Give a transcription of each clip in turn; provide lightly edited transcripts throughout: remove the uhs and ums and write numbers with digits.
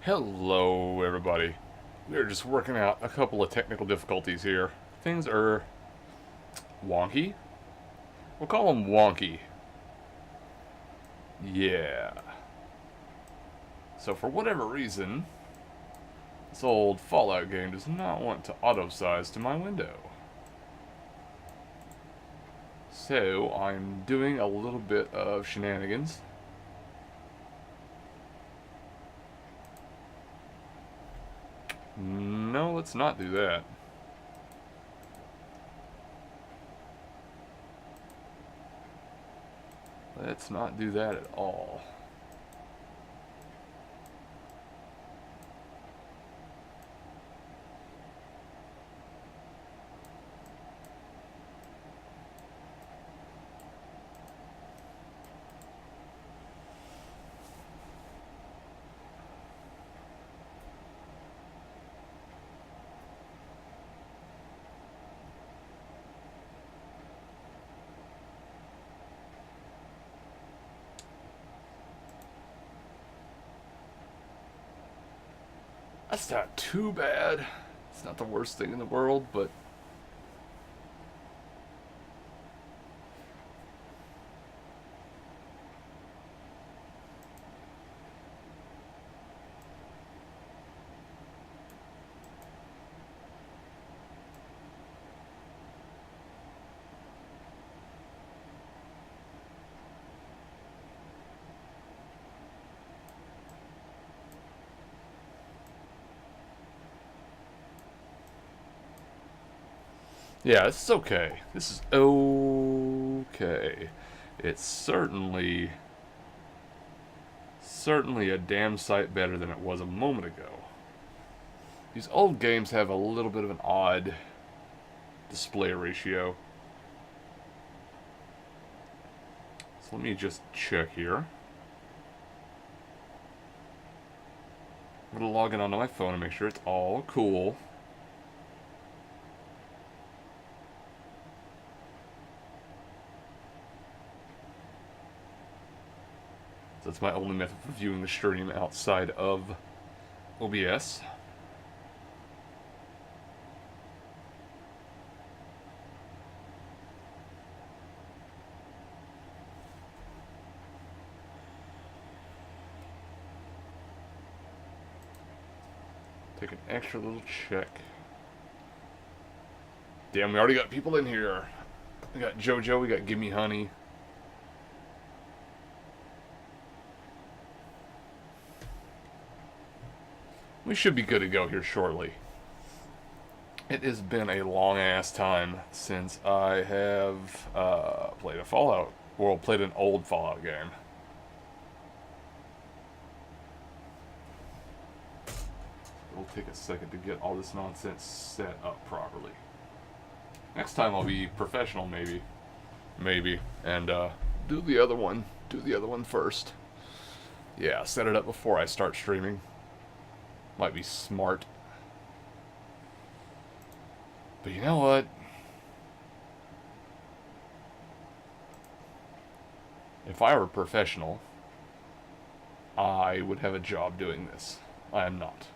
Hello, everybody. We are just working out a couple of technical difficulties here. Things are wonky. We'll call them wonky. Yeah. So for whatever reason, this old Fallout game does not want to auto-size to my window. So I'm doing a little bit of shenanigans. No, let's not do that. Let's not do that at all. That's not too bad. It's not the worst thing in the world, but yeah, this is okay. This is okay. It's certainly a damn sight better than it was a moment ago. These old games have a little bit of an odd display ratio. So let me just check here. I'm gonna log in onto my phone and make sure it's all cool. That's my only method of viewing the stream outside of OBS. Take an extra little check. Damn, we already got people in here. We got JoJo, we got Gimme Honey. We should be good to go here shortly. It has been a long-ass time since I have played a Fallout, or played an old Fallout game. It'll take a second to get all this nonsense set up properly. Next time I'll be professional, maybe. Maybe. And do the other one. Do the other one first. Yeah, set it up before I start streaming. Might be smart. But you know what? If I were a professional, I would have a job doing this. I am not.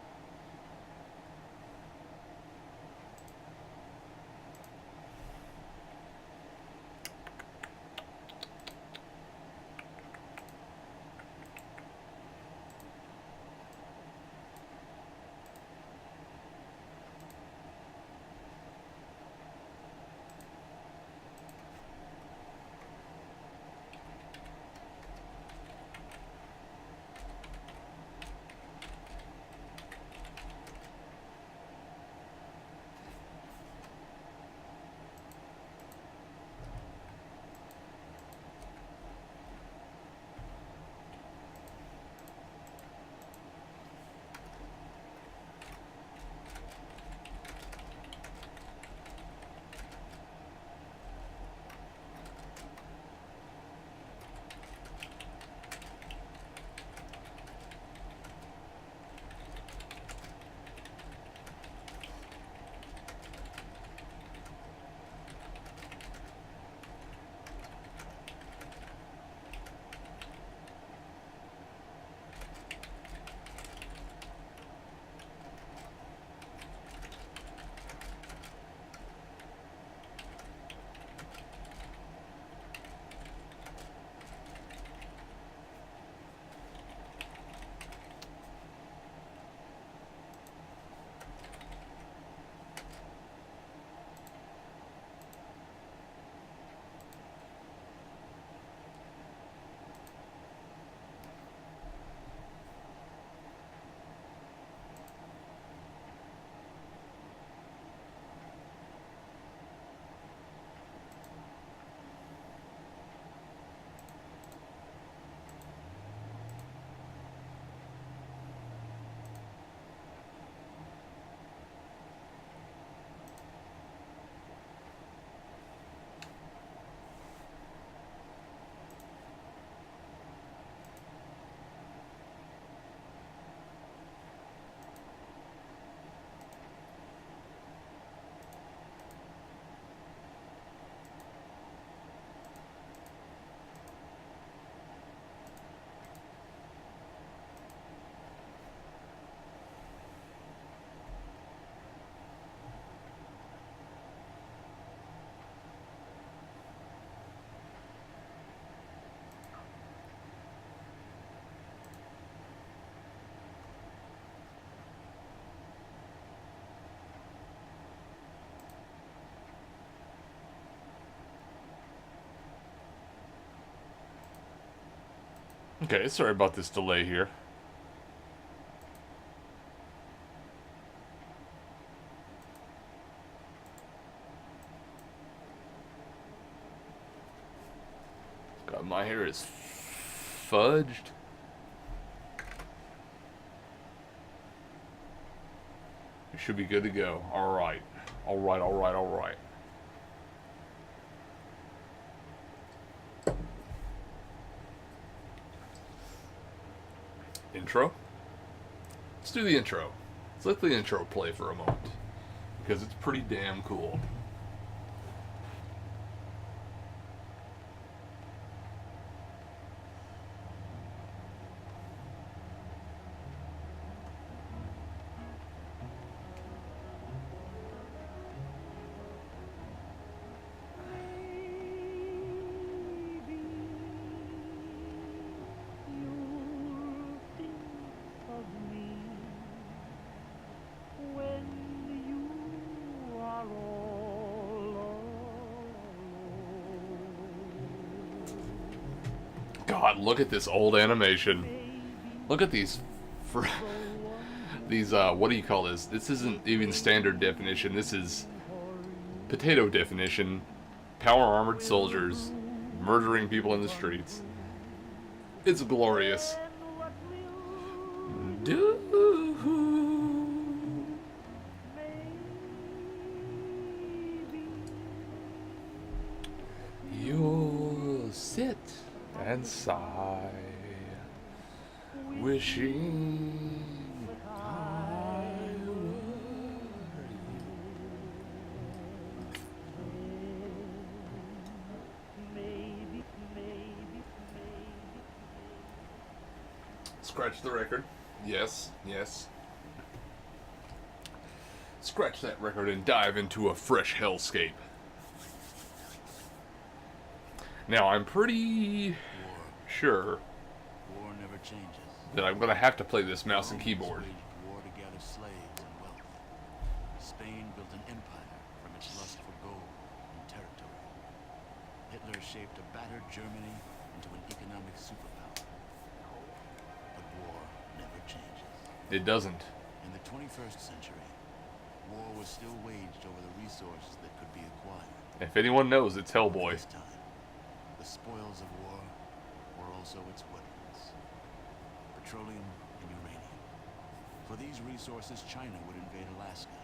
Okay, sorry about this delay here. God, my hair is fudged. We should be good to go. Alright. Alright, alright, alright. Intro? Let's do the intro. Let's let the intro play for a moment. Because it's pretty damn cool. God, look at this old animation. Look at these, what do you call this? This isn't even standard definition. This is potato definition. Power armored soldiers murdering people in the streets. It's glorious. You'll sit and sigh, wishing I were you. Scratch the record. Yes, yes. Scratch that record and dive into a fresh hellscape. Now, I'm pretty sure that I'm going to have to play this mouse and keyboard. War to gather slaves and wealth. Spain built an empire from its lust for gold and territory. Hitler shaped a battered Germany into an economic superpower. But war never changes. It doesn't. In the 21st century, war was still waged over the resources that could be acquired. If anyone knows, it's Hellboy. This time, the spoils of war were also its weapons. Petroleum and uranium. For these resources, China would invade Alaska,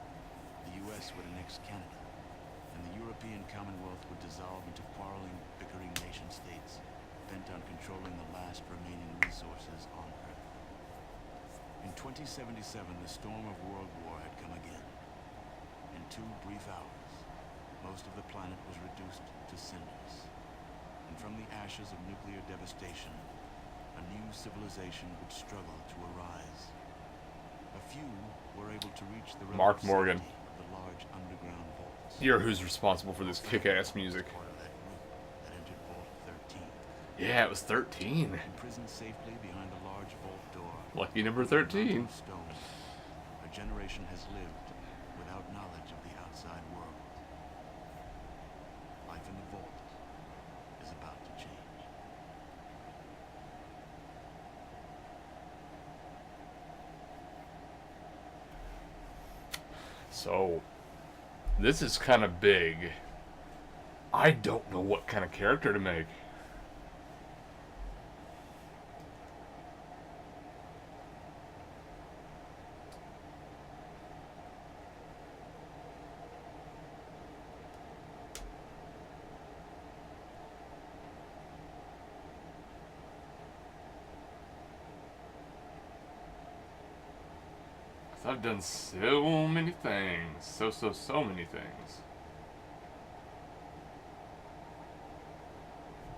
the U.S. would annex Canada, and the European Commonwealth would dissolve into quarreling, bickering nation-states bent on controlling the last remaining resources on Earth. In 2077, the storm of World War had come again. In 2 brief hours, most of the planet was reduced to cinders. And from the ashes of nuclear devastation, a new civilization would struggle to arise. A few were able to reach the Mark Morgan. safety of the large underground vaults. You're who's responsible for this kick-ass music. Part of that group that entered Vault 13. Yeah, it was 13. Imprisoned safely behind a large vault door. Lucky number 13. Stone. A generation has lived without knowledge of the outside world. Life in the vault is about to change. So, this is kind of big. I don't know what kind of character to make. I've done so many things. So many things.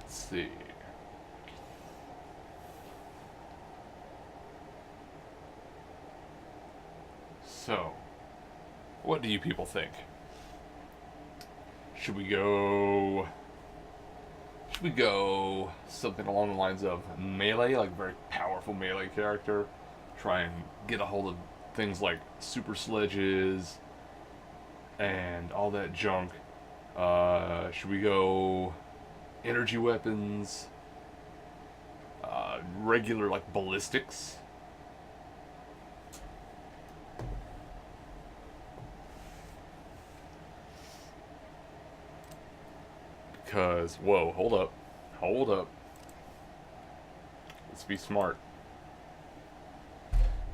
Let's see. So, what do you people think? Should we go something along the lines of melee, like a very powerful melee character? Try and get a hold of things like super sledges and all that junk. Should we go energy weapons? regular like ballistics. Because, whoa, hold up. Hold up. Let's be smart.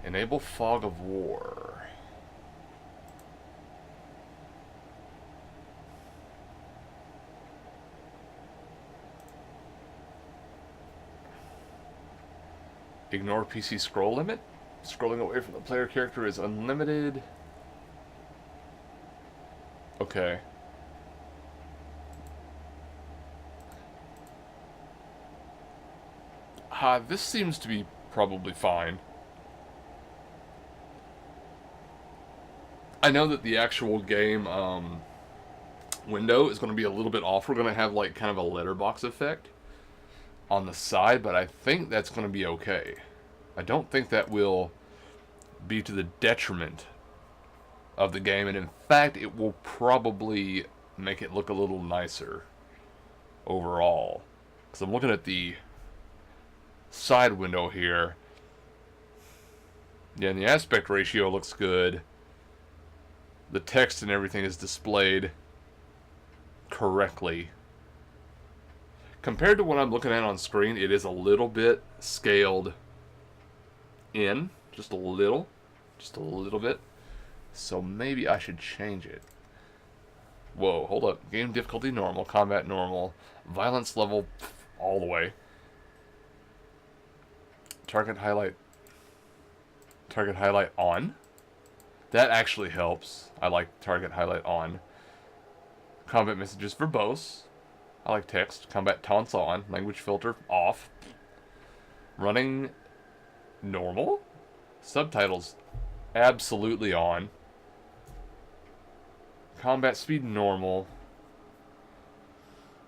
Enable Fog of War. Ignore PC scroll limit. Scrolling away from the player character is unlimited. Okay. This seems to be probably fine. I know that the actual game window is going to be a little bit off. We're going to have like kind of a letterbox effect on the side, but I think that's going to be okay. I don't think that will be to the detriment of the game, and in fact, it will probably make it look a little nicer overall. Because I'm looking at the side window here. Yeah, and the aspect ratio looks good. The text and everything is displayed correctly. Compared to what I'm looking at on screen, it is a little bit scaled in. Just a little bit. So maybe I should change it. Whoa, hold up. Game difficulty normal, combat normal, violence level all the way. Target highlight on. That actually helps. I like target highlight on. Combat messages verbose. I like text. Combat taunts on. Language filter off. Running normal. Subtitles absolutely on. Combat speed normal.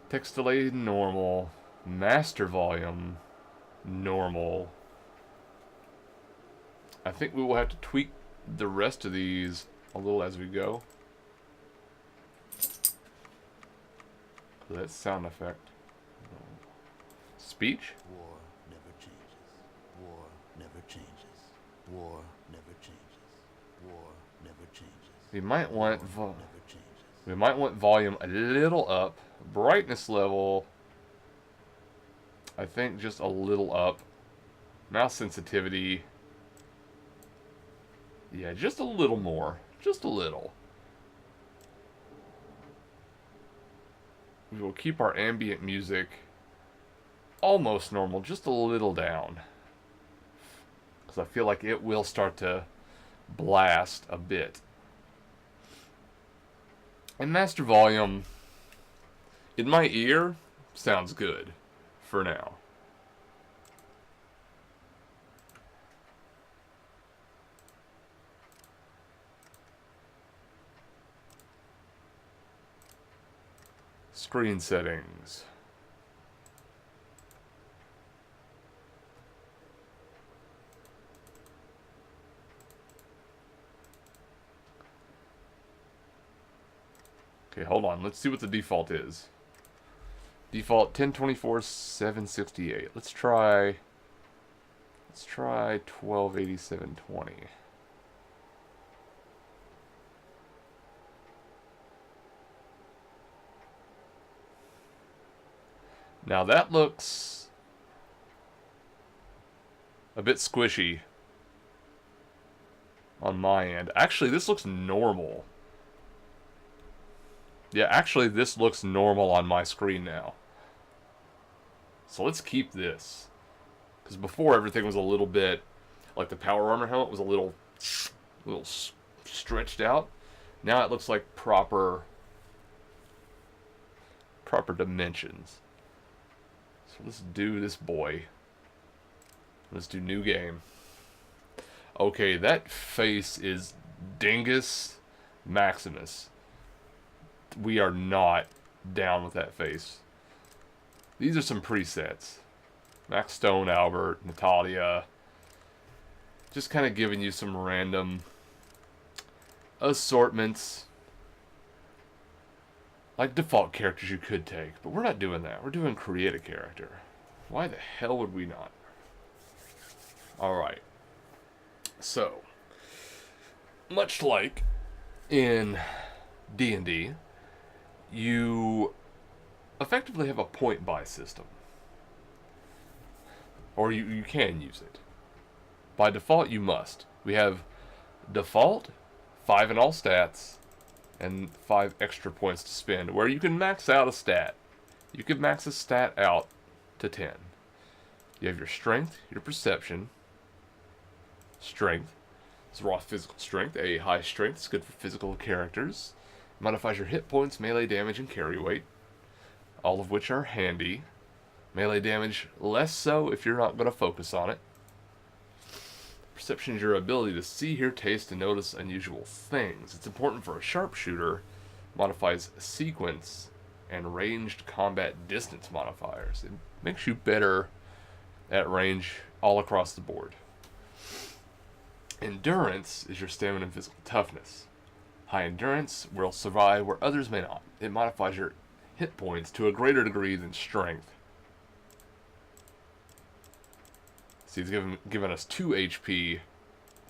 Text delay normal. Master volume normal. I think we will have to tweak the rest of these a little as we go. That sound effect. Speech? War never changes. War never changes. War never changes. War never changes. We might want War never changes. we might want volume a little up. Brightness level, I think just a little up. Mouse sensitivity, yeah, just a little more. Just a little. We will keep our ambient music almost normal, just a little down. Because I feel like it will start to blast a bit. And master volume, in my ear, sounds good for now. Screen settings. Okay, hold on. Let's see what the default is. Default 1024 768. Let's try 1280 720. Now that looks a bit squishy on my end. Actually, this looks normal. Yeah, actually, this looks normal on my screen now. So let's keep this. Because before, everything was a little bit, like the power armor helmet was a little stretched out. Now it looks like proper dimensions. So let's do this boy. Let's do new game. Okay, that face is Dingus Maximus. We are not down with that face. These are some presets. Max Stone, Albert, Natalia. Just kind of giving you some random assortments. Like default characters you could take. But we're not doing that. We're doing create a character. Why the hell would we not? Alright. So, much like in D&D, you effectively have a point buy system. Or you can use it. By default, you must. We have default, 5 in all stats, and 5 extra points to spend, where you can max out a stat. You can max a stat out to 10. You have your strength, your perception, strength. It's raw physical strength. A high strength is good for physical characters. Modifies your hit points, melee damage, and carry weight, all of which are handy. Melee damage less so if you're not going to focus on it. Perception is your ability to see, hear, taste, and notice unusual things. It's important for a sharpshooter. Modifies sequence and ranged combat distance modifiers. It makes you better at range all across the board. Endurance is your stamina and physical toughness. High endurance will survive where others may not. It modifies your hit points to a greater degree than strength. See, it's given us 2 HP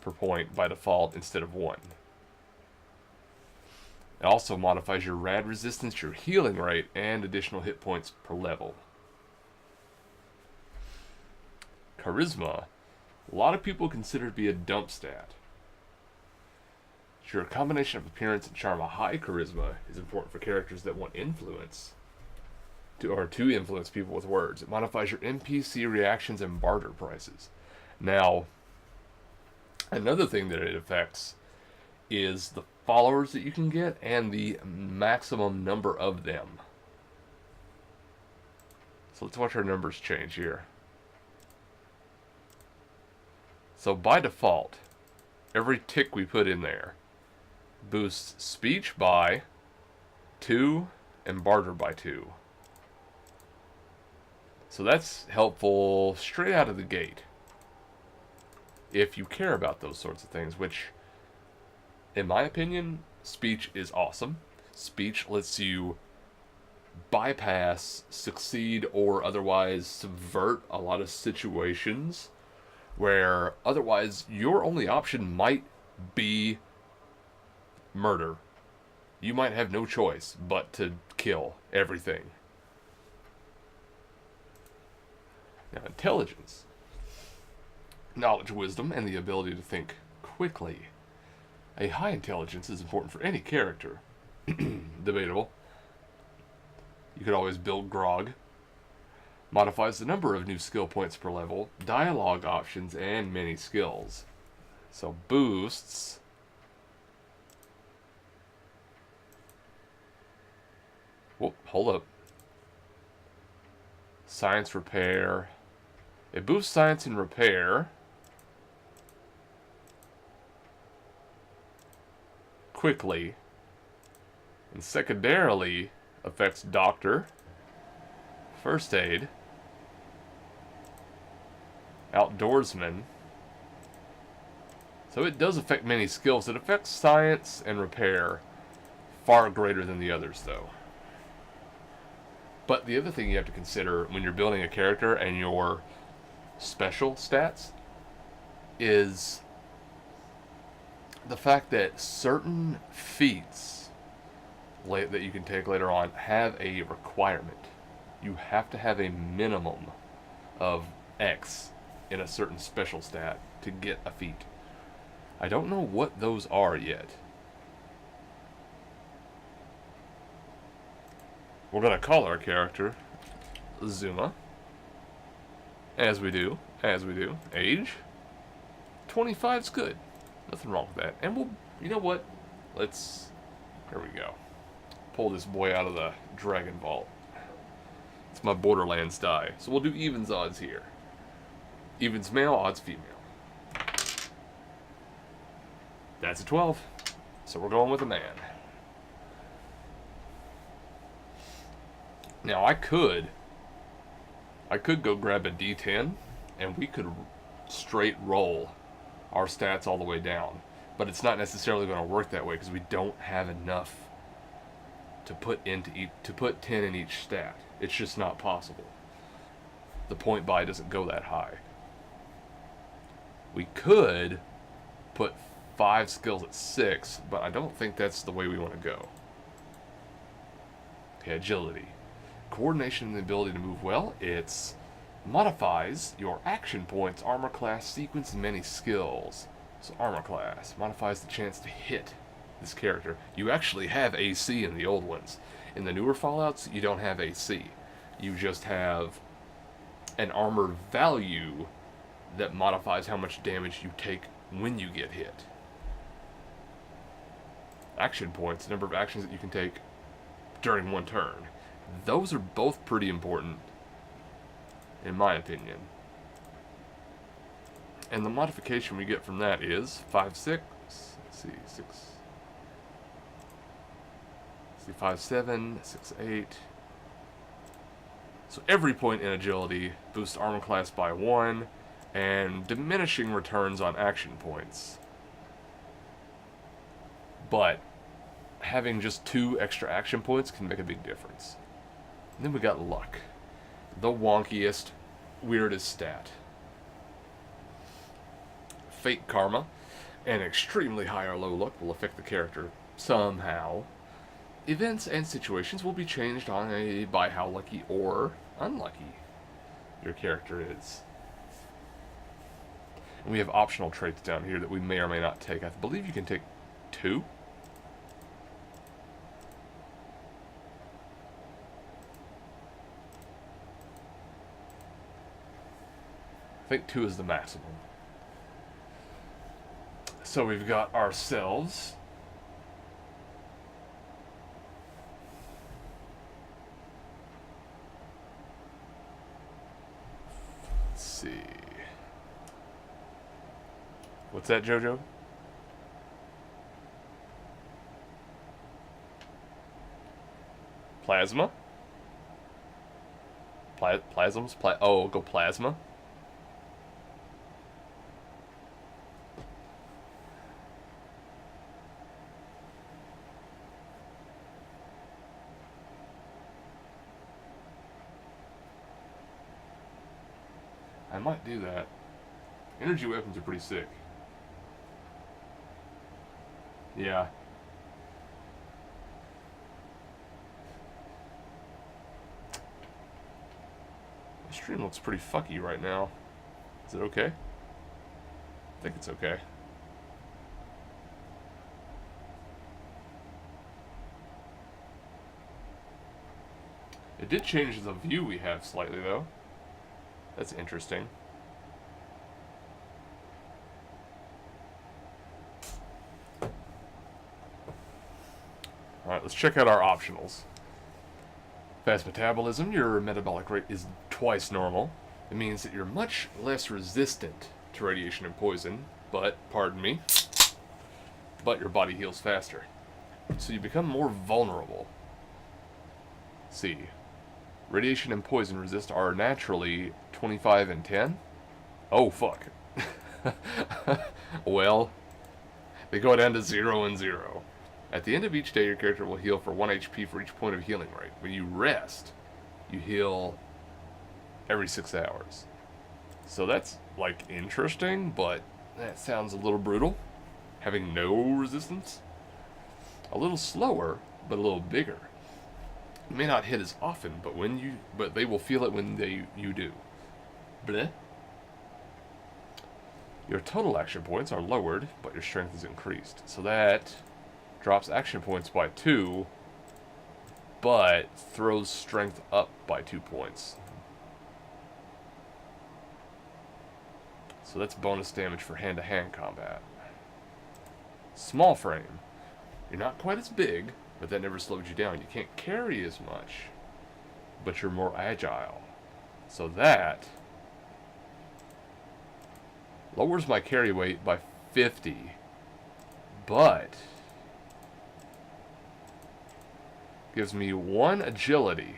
per point by default instead of 1. It also modifies your rad resistance, your healing rate, and additional hit points per level. Charisma, a lot of people consider to be a dump stat. Sure, a combination of appearance and charm. A high charisma is important for characters that want influence, to influence people with words. It modifies your NPC reactions and barter prices. Now, another thing that it affects is the followers that you can get and the maximum number of them. So let's watch our numbers change here. So by default, every tick we put in there boosts speech by 2 and barter by 2. So that's helpful straight out of the gate, if you care about those sorts of things, which, in my opinion, speech is awesome. Speech lets you bypass, succeed, or otherwise subvert a lot of situations where otherwise your only option might be murder. You might have no choice but to kill everything. Now, intelligence, knowledge, wisdom, and the ability to think quickly. A high intelligence is important for any character. Debatable. You could always build grog. Modifies the number of new skill points per level, dialogue options, and many skills. So boosts whoop, hold up. Science repair. It boosts science and repair quickly, and secondarily affects doctor, first aid, outdoorsman. So it does affect many skills. It affects science and repair far greater than the others, though. But the other thing you have to consider when you're building a character and your special stats is the fact that certain feats that you can take later on have a requirement. You have to have a minimum of X in a certain special stat to get a feat. I don't know what those are yet. We're going to call our character Zuma. As we do. Age? 25's good. Nothing wrong with that. And we'll, you know what? Here we go. Pull this boy out of the Dragon Vault. It's my Borderlands die. So we'll do evens odds here. Evens male, odds female. That's a 12. So we're going with a man. Now I could go grab a D10 and we could straight roll our stats all the way down. But it's not necessarily going to work that way because we don't have enough to put 10 in each stat. It's just not possible. the point buy doesn't go that high. We could put 5 skills at 6, but I don't think that's the way we want to go. Okay, agility. Coordination and the ability to move well. It's modifies your action points, armor class, sequence, and many skills. So armor class modifies the chance to hit this character. You actually have AC in the old ones. In the newer Fallouts, you don't have AC. You just have an armor value that modifies how much damage you take when you get hit. Action points, the number of actions that you can take during one turn. Those are both pretty important, in my opinion. And the modification we get from that is 5, 6. Let's see, 6. Let's see, 5, 7, 6, 8. So every point in agility boosts armor class by 1, and diminishing returns on action points. But having just 2 extra action points can make a big difference. And then we got luck. The wonkiest, weirdest stat. Fate karma and extremely high or low luck will affect the character somehow. Events and situations will be changed by how lucky or unlucky your character is. And we have optional traits down here that we may or may not take. I believe you can take 2. I think 2 is the maximum. So we've got ourselves. Let's see. What's that, Jojo? Plasma? Plasms? Oh, go plasma? I might do that. Energy weapons are pretty sick. Yeah. My stream looks pretty fucky right now. Is it okay? I think it's okay. It did change the view we have slightly, though. That's interesting. Alright, let's check out our optionals. Fast metabolism, your metabolic rate is twice normal. It means that you're much less resistant to radiation and poison, but, pardon me, but your body heals faster. So you become more vulnerable. See. Radiation and poison resist are naturally 25 and 10. Oh, fuck. Well, they go down to 0 and 0. At the end of each day, your character will heal for 1 HP for each point of healing rate. When you rest, you heal every 6 hours. So that's, like, interesting, but that sounds a little brutal. Having no resistance. A little slower, but a little bigger. You may not hit as often, but they will feel it when you do. Bleh. Your total action points are lowered, but your strength is increased. So that drops action points by 2, but throws strength up by 2 points. So that's bonus damage for hand-to-hand combat. Small frame. You're not quite as big, but that never slowed you down. You can't carry as much, but you're more agile. So that lowers my carry weight by 50, but gives me 1 agility,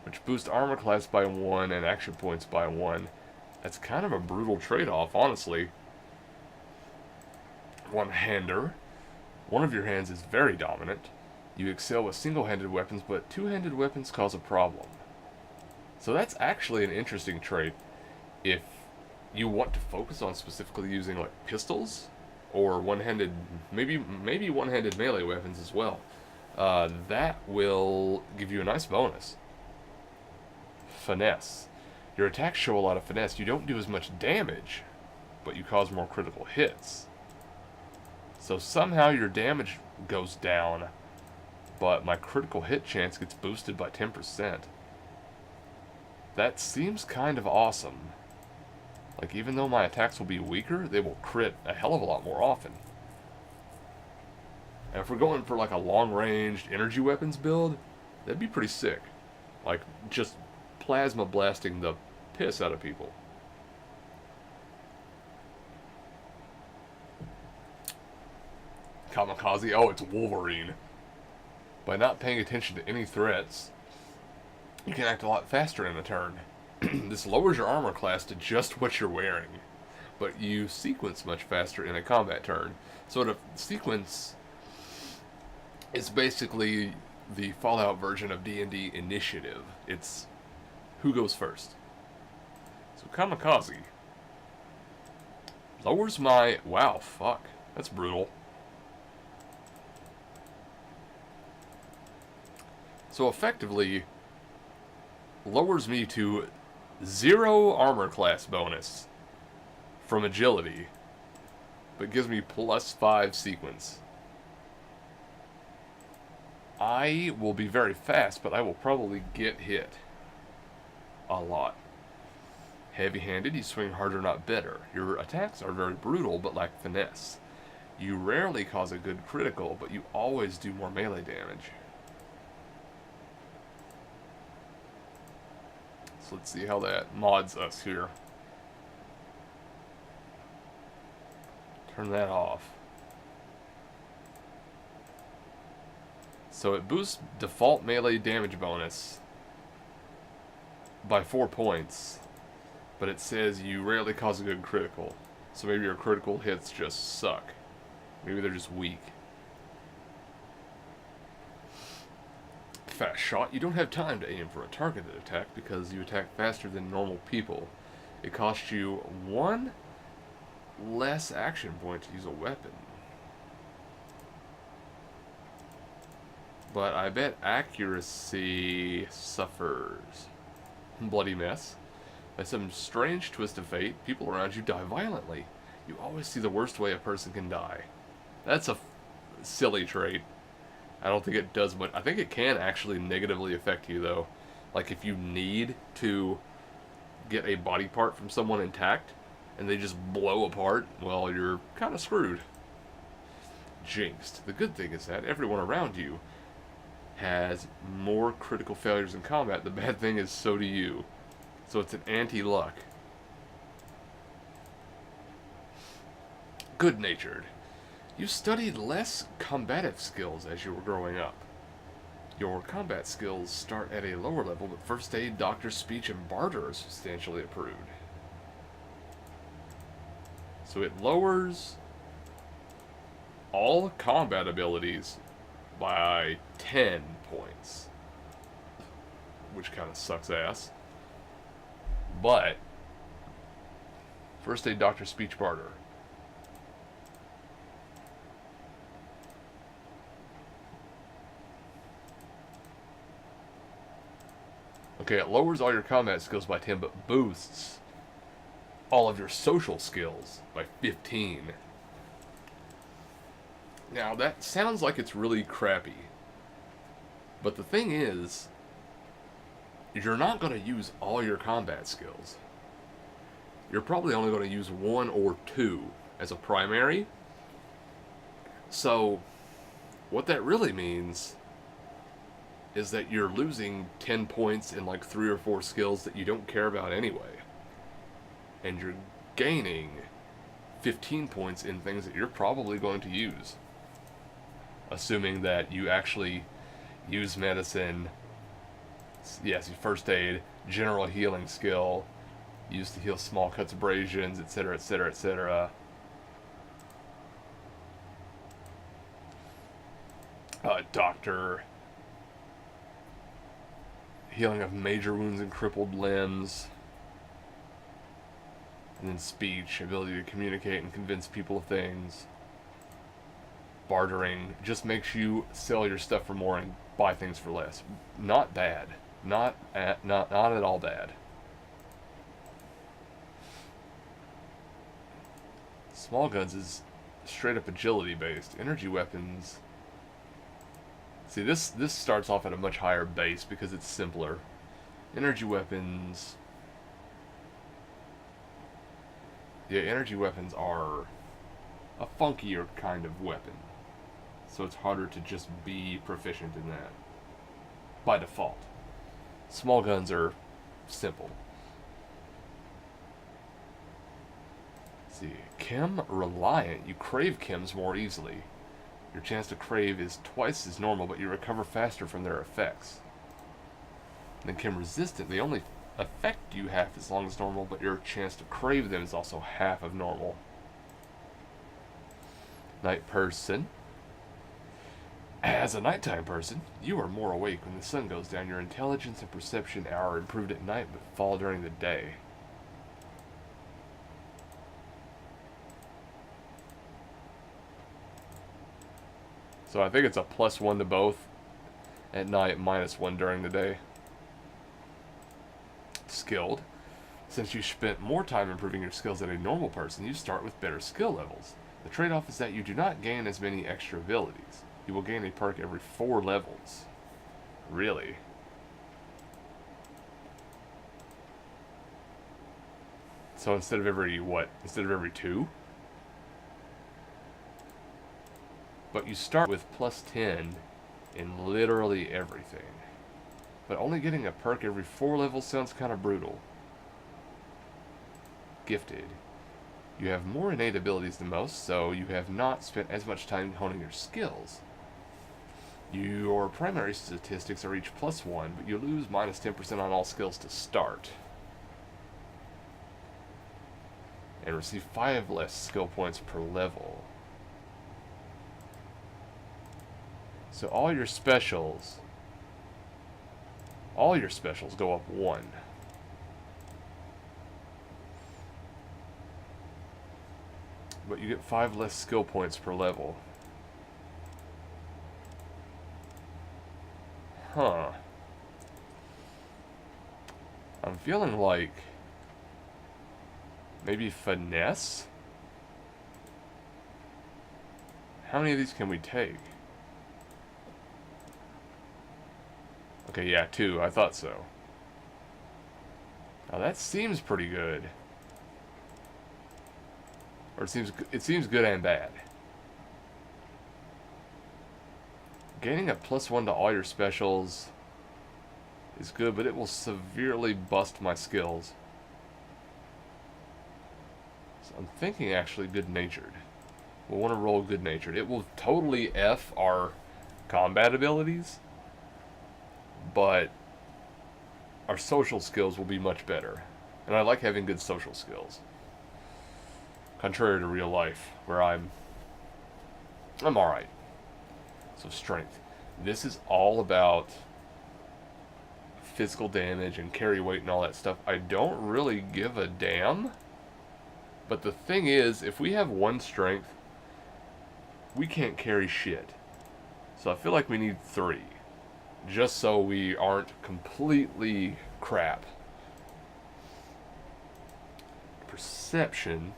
which boosts armor class by 1 and action points by 1. That's kind of a brutal trade-off, honestly. One-hander. One of your hands is very dominant. You excel with single-handed weapons, but two-handed weapons cause a problem. So that's actually an interesting trait if you want to focus on specifically using like pistols or one-handed, maybe one-handed melee weapons as well. That will give you a nice bonus. Finesse. Your attacks show a lot of finesse. You don't do as much damage, but you cause more critical hits. So somehow your damage goes down, but my critical hit chance gets boosted by 10%. That seems kind of awesome. Like, even though my attacks will be weaker, they will crit a hell of a lot more often. And if we're going for like a long-ranged energy weapons build, that'd be pretty sick. Like, just plasma blasting the piss out of people. Kamikaze, oh, it's Wolverine. By not paying attention to any threats, you can act a lot faster in a turn. This lowers your armor class to just what you're wearing, but you sequence much faster in a combat turn. So the sequence is basically the Fallout version of D&D initiative. It's who goes first. So Kamikaze lowers my... Wow, fuck. That's brutal. So effectively lowers me to 0 armor class bonus from agility, but gives me +5 sequence. I will be very fast, but I will probably get hit a lot. Heavy-handed, you swing harder, not better. Your attacks are very brutal, but lack finesse. You rarely cause a good critical, but you always do more melee damage. So let's see how that mods us here. Turn that off. So it boosts default melee damage bonus by 4 points, but it says you rarely cause a good critical. So maybe your critical hits just suck. Maybe they're just weak. Fast shot. You don't have time to aim for a targeted attack because you attack faster than normal people. It costs you 1 less action point to use a weapon. But I bet accuracy suffers. Bloody mess. By some strange twist of fate, people around you die violently. You always see the worst way a person can die. That's a silly trait. I don't think it does much. I think it can actually negatively affect you, though. Like, if you need to get a body part from someone intact, and they just blow apart, well, you're kind of screwed. Jinxed. The good thing is that everyone around you has more critical failures in combat. The bad thing is, so do you. So it's an anti-luck. Good-natured. You studied less combative skills as you were growing up. Your combat skills start at a lower level, but first aid, doctor, speech, and barter are substantially improved. So it lowers all combat abilities by 10 points, which kind of sucks ass. But first aid, doctor, speech, barter. Okay, it lowers all your combat skills by 10, but boosts all of your social skills by 15. Now, that sounds like it's really crappy. But the thing is, you're not going to use all your combat skills. You're probably only going to use 1 or 2 as a primary. So, what that really means is that you're losing 10 points in like 3 or 4 skills that you don't care about anyway. And you're gaining 15 points in things that you're probably going to use. Assuming that you actually use medicine, yes, first aid, general healing skill, used to heal small cuts, abrasions, etc., etc., etc. Doctor, healing of major wounds and crippled limbs. And then speech, ability to communicate and convince people of things. Bartering just makes you sell your stuff for more and buy things for less. Not bad. Not at all bad. Small guns is straight up agility based. Energy weapons. See, this starts off at a much higher base because it's simpler. Energy weapons. Yeah, energy weapons are a funkier kind of weapon. So it's harder to just be proficient in that by default. Small guns are simple. Let's see, Chem Reliant. You crave chems more easily. Your chance to crave is twice as normal, but you recover faster from their effects. And then Chem Resistant. The only effect you have is as long as normal, but your chance to crave them is also half of normal. Night Person. As a nighttime person, you are more awake when the sun goes down. Your intelligence and perception are improved at night, but fall during the day. So I think it's a +1 to both at night, -1 during the day. Skilled. Since you spent more time improving your skills than a normal person, you start with better skill levels. The trade-off is that you do not gain as many extra abilities. You will gain a perk every 4 levels. Really? So instead of every, what? Instead of every 2? But you start with +10 in literally everything. But only getting a perk every 4 levels sounds kind of brutal. Gifted. You have more innate abilities than most, so you have not spent as much time honing your skills. Your primary statistics are each +1, but you lose -10% on all skills to start. And receive 5 less skill points per level. So all your specials go up 1. But you get 5 less skill points per level. Huh. I'm feeling like maybe finesse? How many of these can we take? Okay, yeah, 2. I thought so. Now that seems pretty good. Or it seems good and bad. Gaining a +1 to all your specials is good, but it will severely bust my skills. So I'm thinking actually good-natured. We'll want to roll good-natured. It will totally F our combat abilities, but our social skills will be much better. And I like having good social skills. Contrary to real life, where I'm alright. So strength. This is all about physical damage and carry weight and all that stuff. I don't really give a damn. But the thing is, if we have 1 strength, we can't carry shit. So I feel like we need 3. Just so we aren't completely crap. Perception.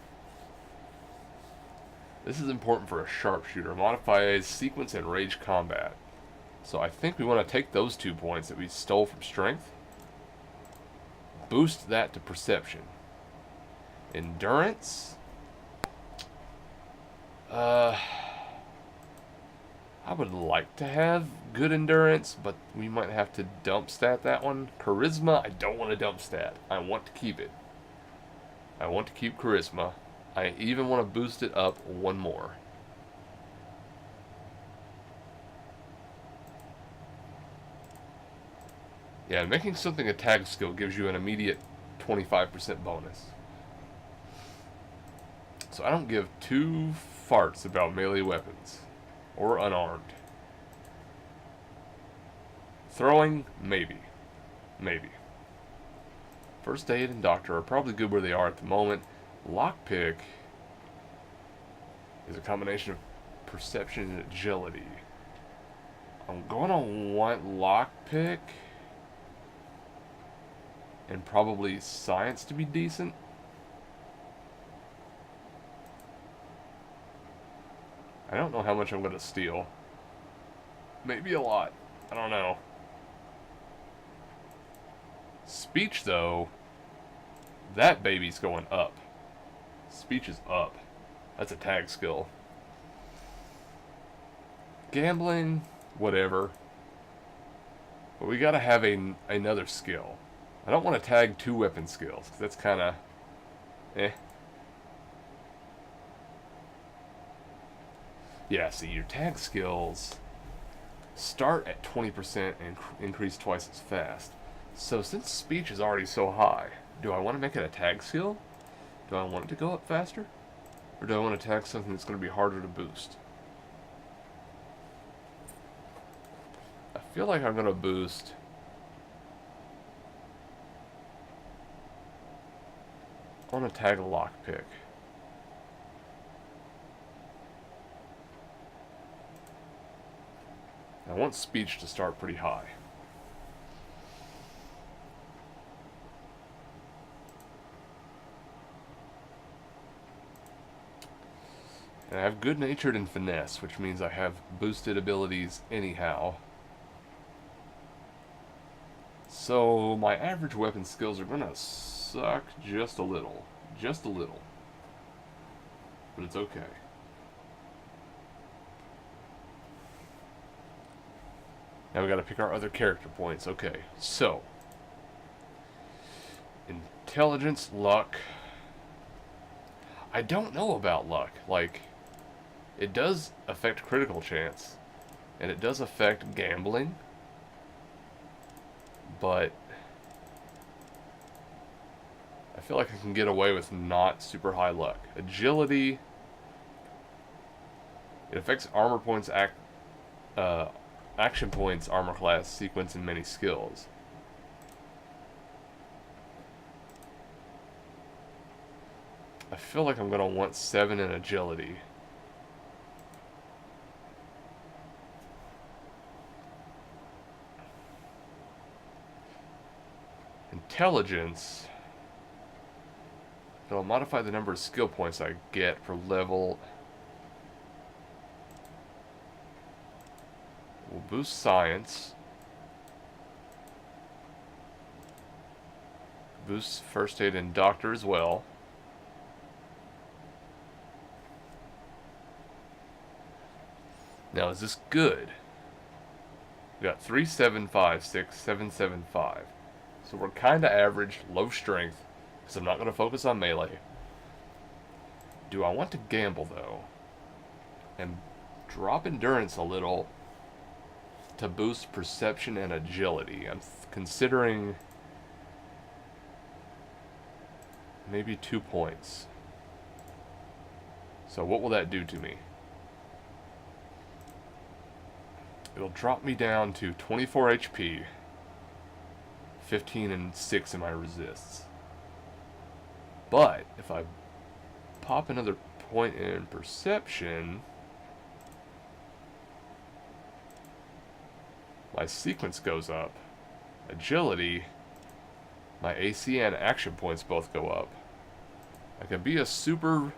This is important for a sharpshooter. Modifies sequence and rage combat. So I think we want to take those 2 points that we stole from strength. Boost that to perception. Endurance. I would like to have good endurance, but we might have to dump stat that one. Charisma, I don't want to dump stat. I want to keep it. I want to keep charisma. I even want to boost it up 1 more. Yeah, making something a tag skill gives you an immediate 25% bonus. So I don't give 2 farts about melee weapons. Or unarmed. Throwing, maybe. Maybe. First aid and doctor are probably good where they are at the moment. Lockpick is a combination of perception and agility. I'm going to want lockpick and probably science to be decent. I don't know how much I'm going to steal. Maybe a lot. I don't know. Speech, though, that baby's going up. Speech is up. That's a tag skill. Gambling, whatever. But we gotta have another skill. I don't want to tag 2 weapon skills, because that's kind of eh. Yeah, see, your tag skills start at 20% and increase twice as fast. So since speech is already so high, do I want to make it a tag skill? Do I want it to go up faster? Or do I want to tag something that's going to be harder to boost? I feel like I'm going to boost I want to tag a lockpick. I want speech to start pretty high. And I have good-natured and finesse, which means I have boosted abilities anyhow. So my average weapon skills are gonna suck just a little. Just a little. But it's okay. Now we gotta pick our other character points. Okay, so intelligence, luck. I don't know about luck. Like, it does affect critical chance, and it does affect gambling, but I feel like I can get away with not super high luck. Agility, it affects armor points, action points, armor class, sequence, and many skills. I feel like I'm going to want 7 in agility. Intelligence. It'll modify the number of skill points I get per level. We'll boost science. Boost first aid and doctor as well. Now, is this good? We got 3, 7, 5, 6, 7, 7, 5. So we're kind of average, low strength, because I'm not going to focus on melee. Do I want to gamble, though, and drop endurance a little to boost perception and agility? I'm considering maybe 2 points. So what will that do to me? It'll drop me down to 24 HP, 15 and 6 in my resists. But if I pop another point in perception, my sequence goes up. Agility, my AC and action points both go up. I can be a super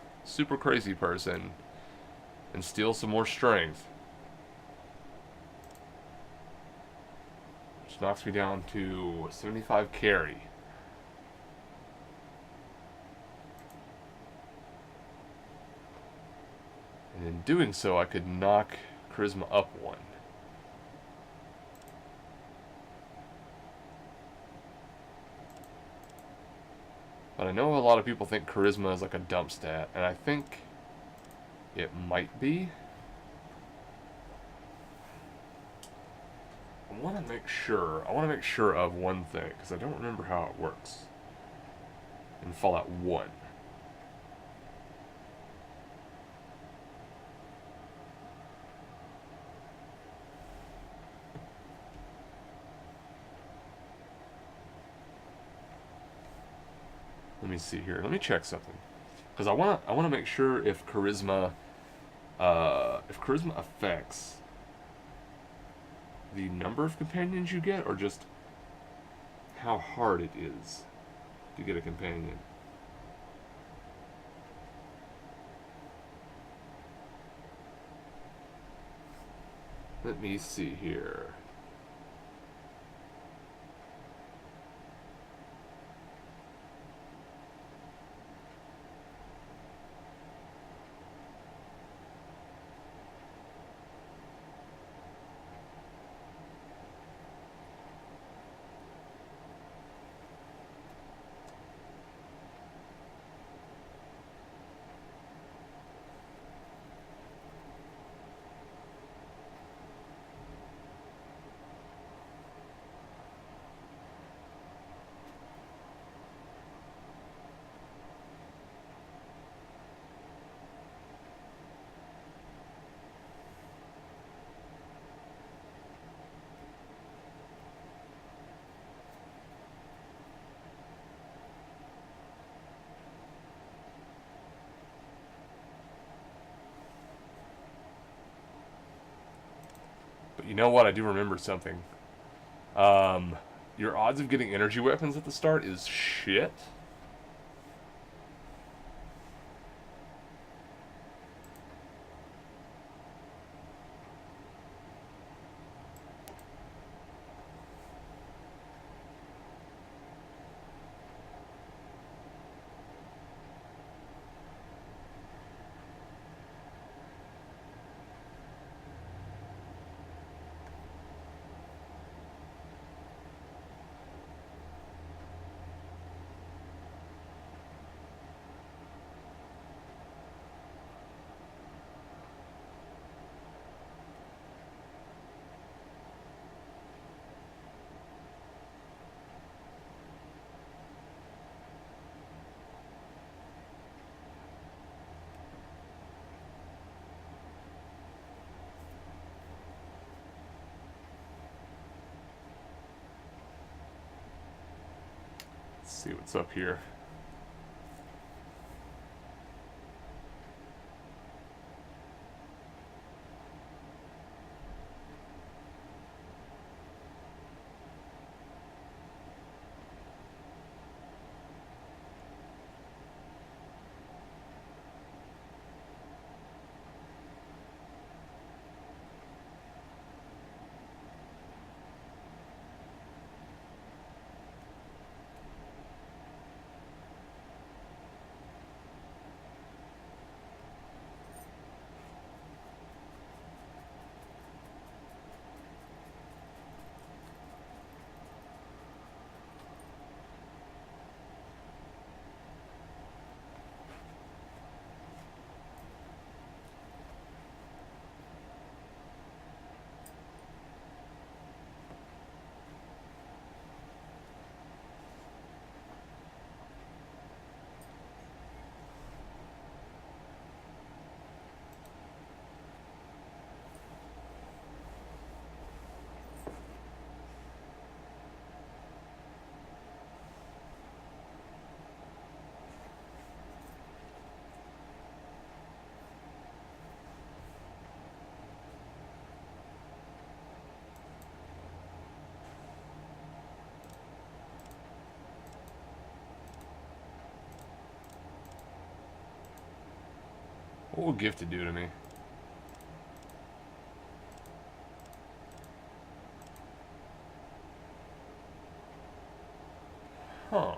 crazy person and steal some more strength. Which knocks me down to 75 carry. And in doing so, I could knock charisma up 1. But I know a lot of people think charisma is like a dump stat, and I think it might be. I want to make sure of one thing, because I don't remember how it works in Fallout 1. me see here. Let me check something, because I wanna make sure if charisma affects the number of companions you get, or just how hard it is to get a companion. Let me see here. But you know what? I do remember something. Your odds of getting energy weapons at the start is shit. Let's see what's up here. What will gifted do to me? Huh.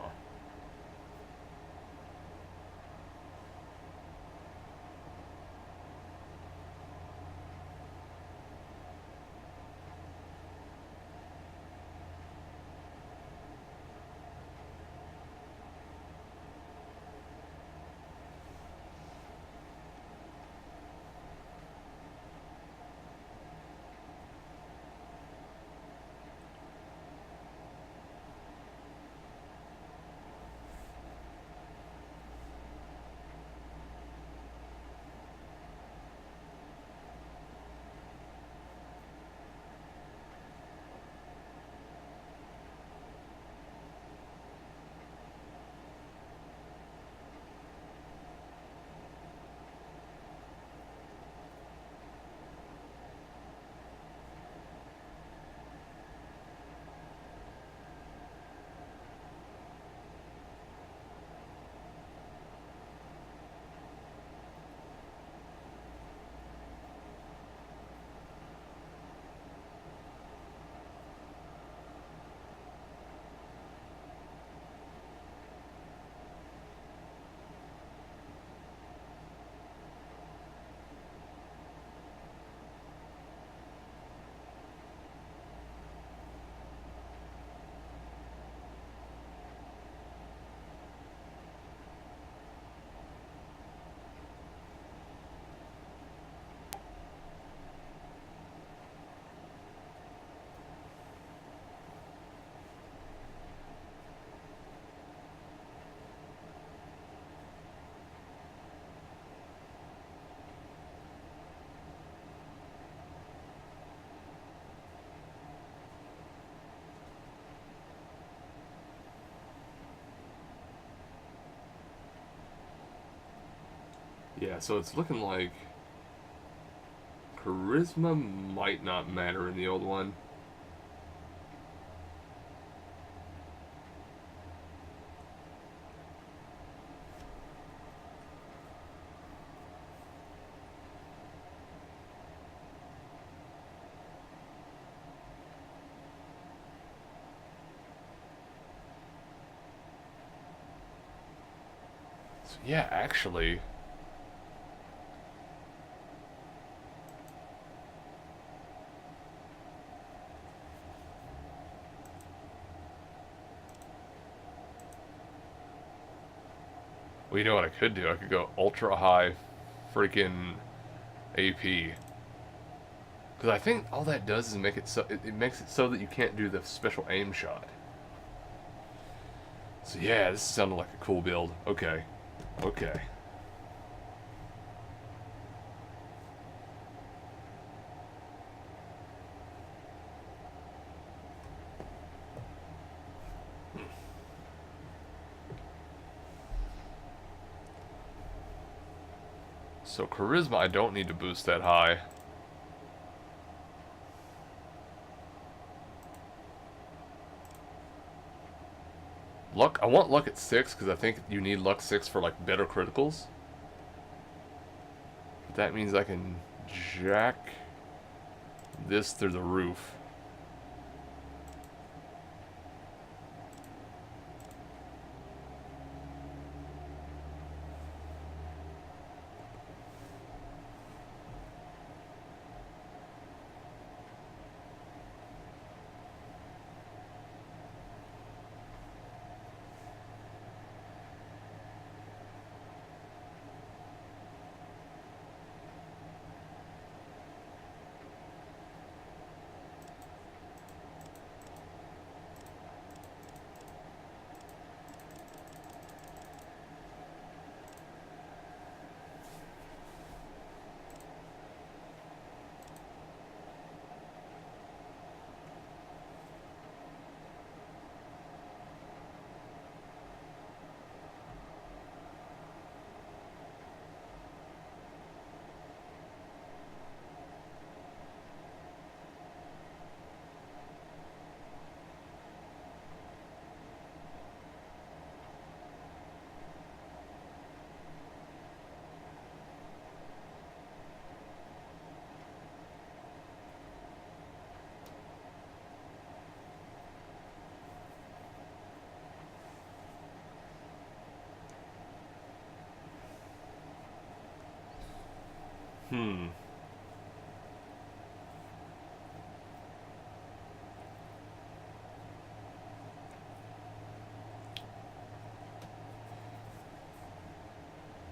Yeah, so it's looking like charisma might not matter in the old one. So yeah, actually, well, you know what I could do? I could go ultra high freaking AP. Because I think all that does is make it so it makes it so that you can't do the special aim shot. So yeah, this sounded like a cool build. Okay. Okay. So charisma, I don't need to boost that high. Luck, I want luck at 6 because I think you need luck 6 for like better criticals. But that means I can jack this through the roof. Hmm.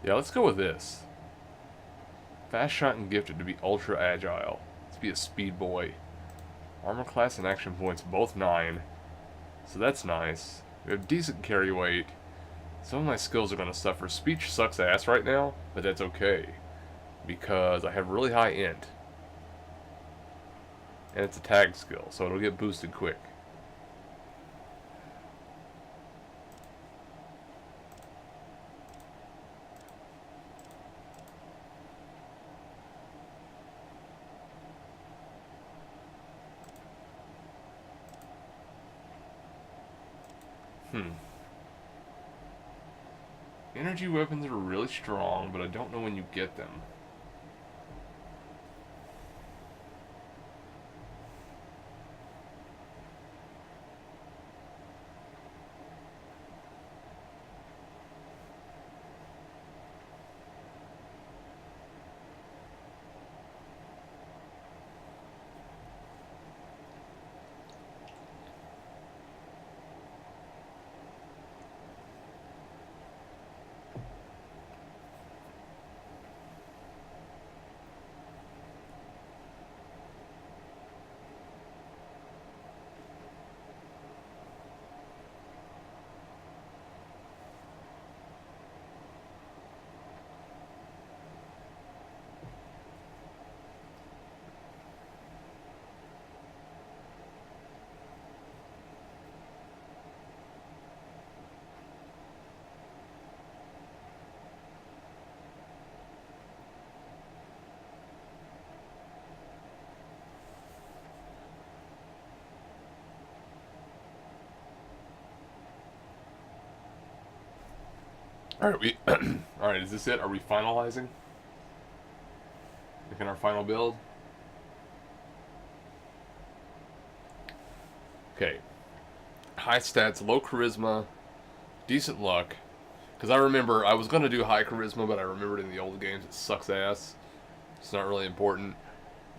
Yeah, let's go with this. Fast shot and gifted to be ultra agile. Let's be a speed boy. Armor class and action points both 9. So that's nice. We have decent carry weight. Some of my skills are going to suffer. Speech sucks ass right now, but that's okay. Because I have really high int. And it's a tag skill, so it'll get boosted quick. Energy weapons are really strong, but I don't know when you get them. Alright, alright, is this it? Are we finalizing? Making our final build? Okay. High stats, low charisma, decent luck. Because I remember, I was going to do high charisma, but I remembered in the old games it sucks ass. It's not really important.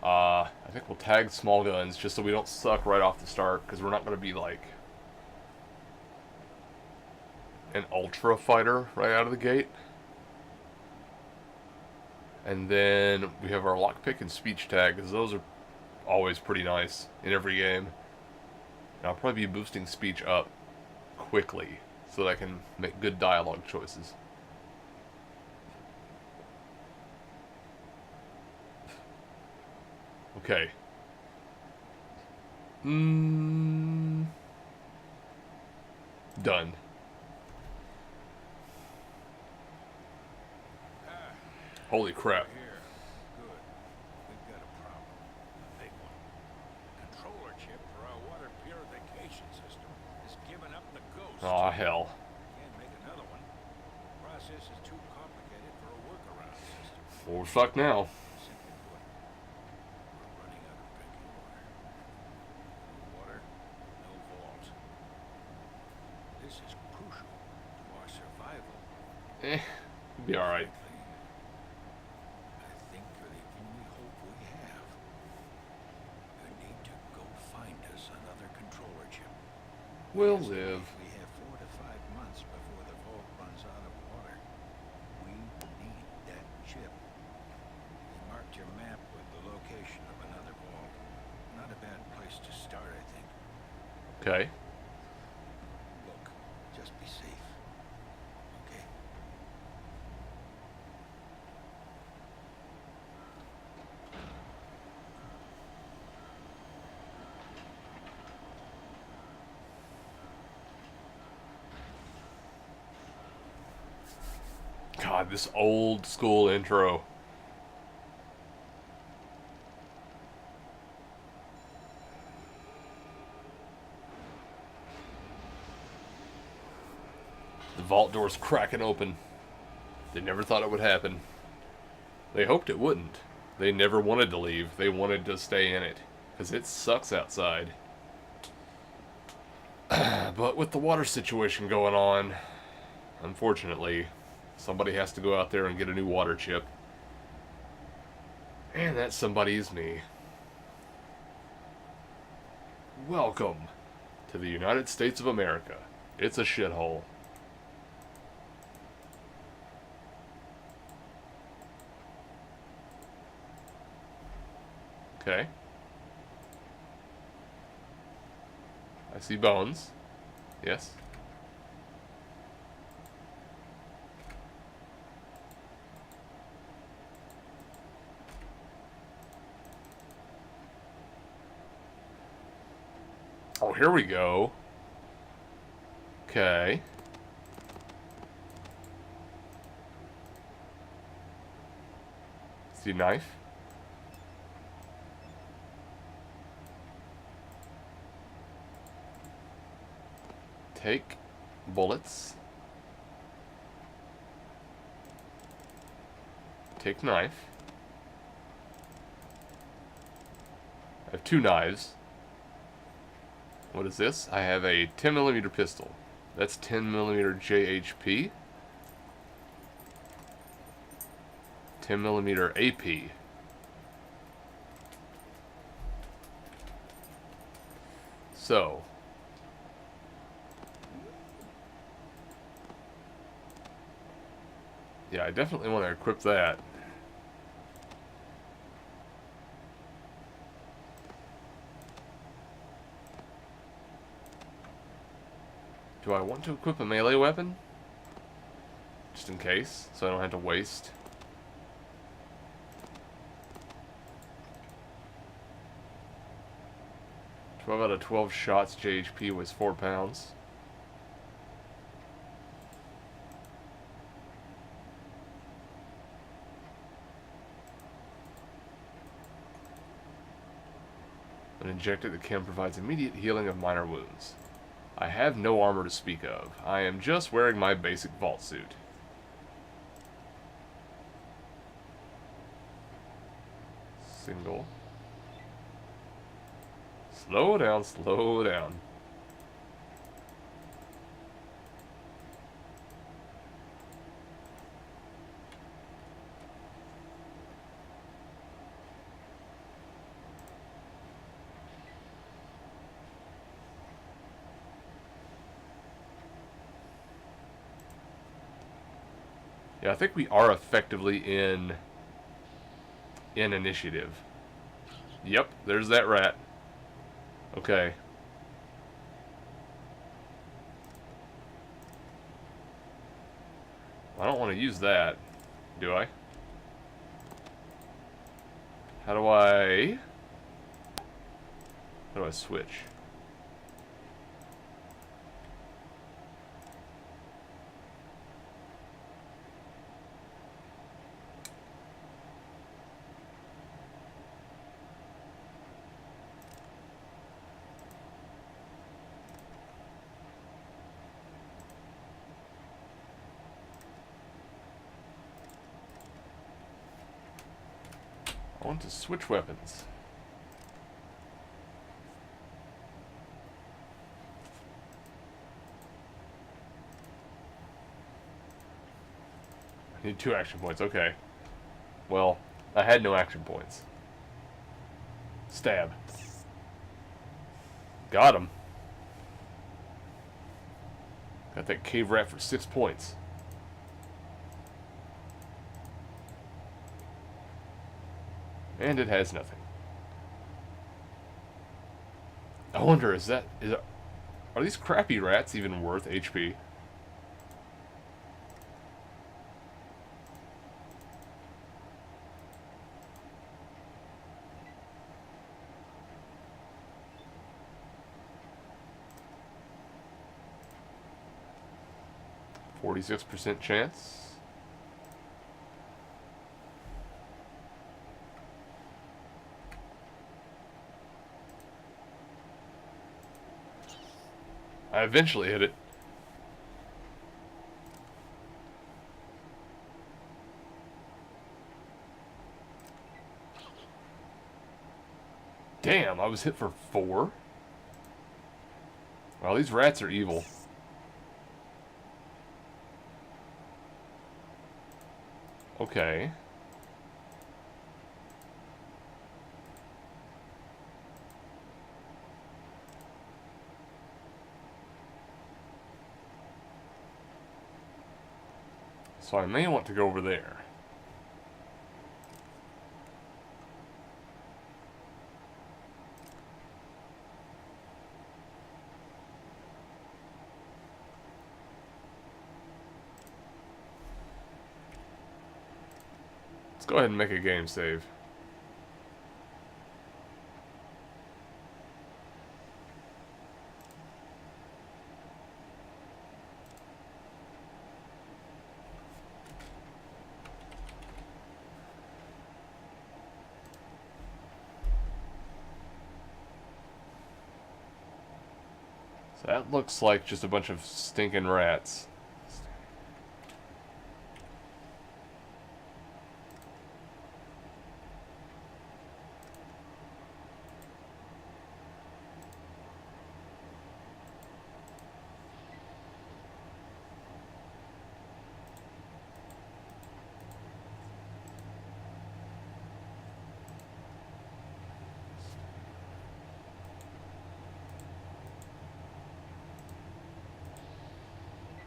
I think we'll tag small guns just so we don't suck right off the start, because we're not going to be like an ultra fighter right out of the gate. And then we have our lockpick and speech tag, because those are always pretty nice in every game. And I'll probably be boosting speech up quickly so that I can make good dialogue choices. Okay. Done. Holy crap. Here. Good. We've got a problem. A big one. Controller chip for our water purification system is giving up the ghost. Aw, hell. Can't make another one. The process is too complicated for a workaround system. Well, we're fucked now. Simply put, we're running out of drinking water. No water, no vault. This is crucial to our survival. Be alright. I think you're the only hope we have. You need to go find us another controller chip. We'll live. We have 4 to 5 months before the vault runs out of water. We need that chip. You marked your map with the location of another vault. Not a bad place to start, I think. Okay. Look, just be safe. Okay? God, this old school intro. The vault door's cracking open. They never thought it would happen. They hoped it wouldn't. They never wanted to leave. They wanted to stay in it. Because it sucks outside. But with the water situation going on, unfortunately, somebody has to go out there and get a new water chip. And that somebody is me. Welcome to the United States of America. It's a shithole. Okay. I see bones. Yes. Oh, here we go. Okay. See knife? Take bullets. Take knife. I have 2 knives. What is this? I have a 10mm pistol. That's 10mm JHP. 10mm AP. So, yeah, I definitely want to equip that. Do I want to equip a melee weapon? Just in case, so I don't have to waste. 12 out of 12 shots, JHP was 4 pounds. When injected, the chem provides immediate healing of minor wounds. I have no armor to speak of. I am just wearing my basic vault suit. Slow down, slow down. Yeah, I think we are effectively in initiative. Yep, there's that rat. Okay. I don't want to use that, do I? How do I switch? I want to switch weapons. I need 2 action points, okay. Well, I had no action points. Stab. Got him. Got that cave rat for 6 points. And it has nothing. I wonder, are these crappy rats even worth HP? %46 chance. I eventually hit it. Damn, I was hit for 4? Well, these rats are evil. Okay. So I may want to go over there. Let's go ahead and make a game save. So that looks like just a bunch of stinking rats.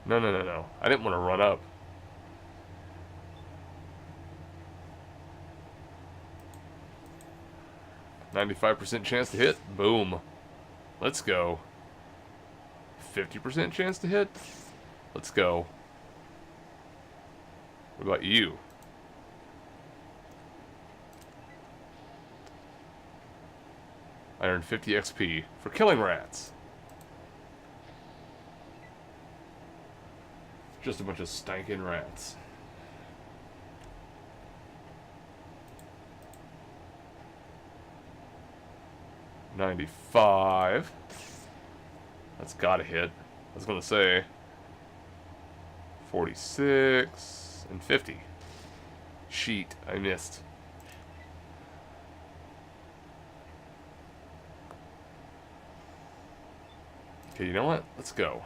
No. I didn't want to run up. %95 chance to hit. Boom. Let's go. 50% chance to hit. Let's go. What about you? I earned 50 XP for killing rats. Just a bunch of stinking rats. $95. That's gotta hit. I was gonna say 46 and 50. Sheet, I missed. Okay, you know what? Let's go.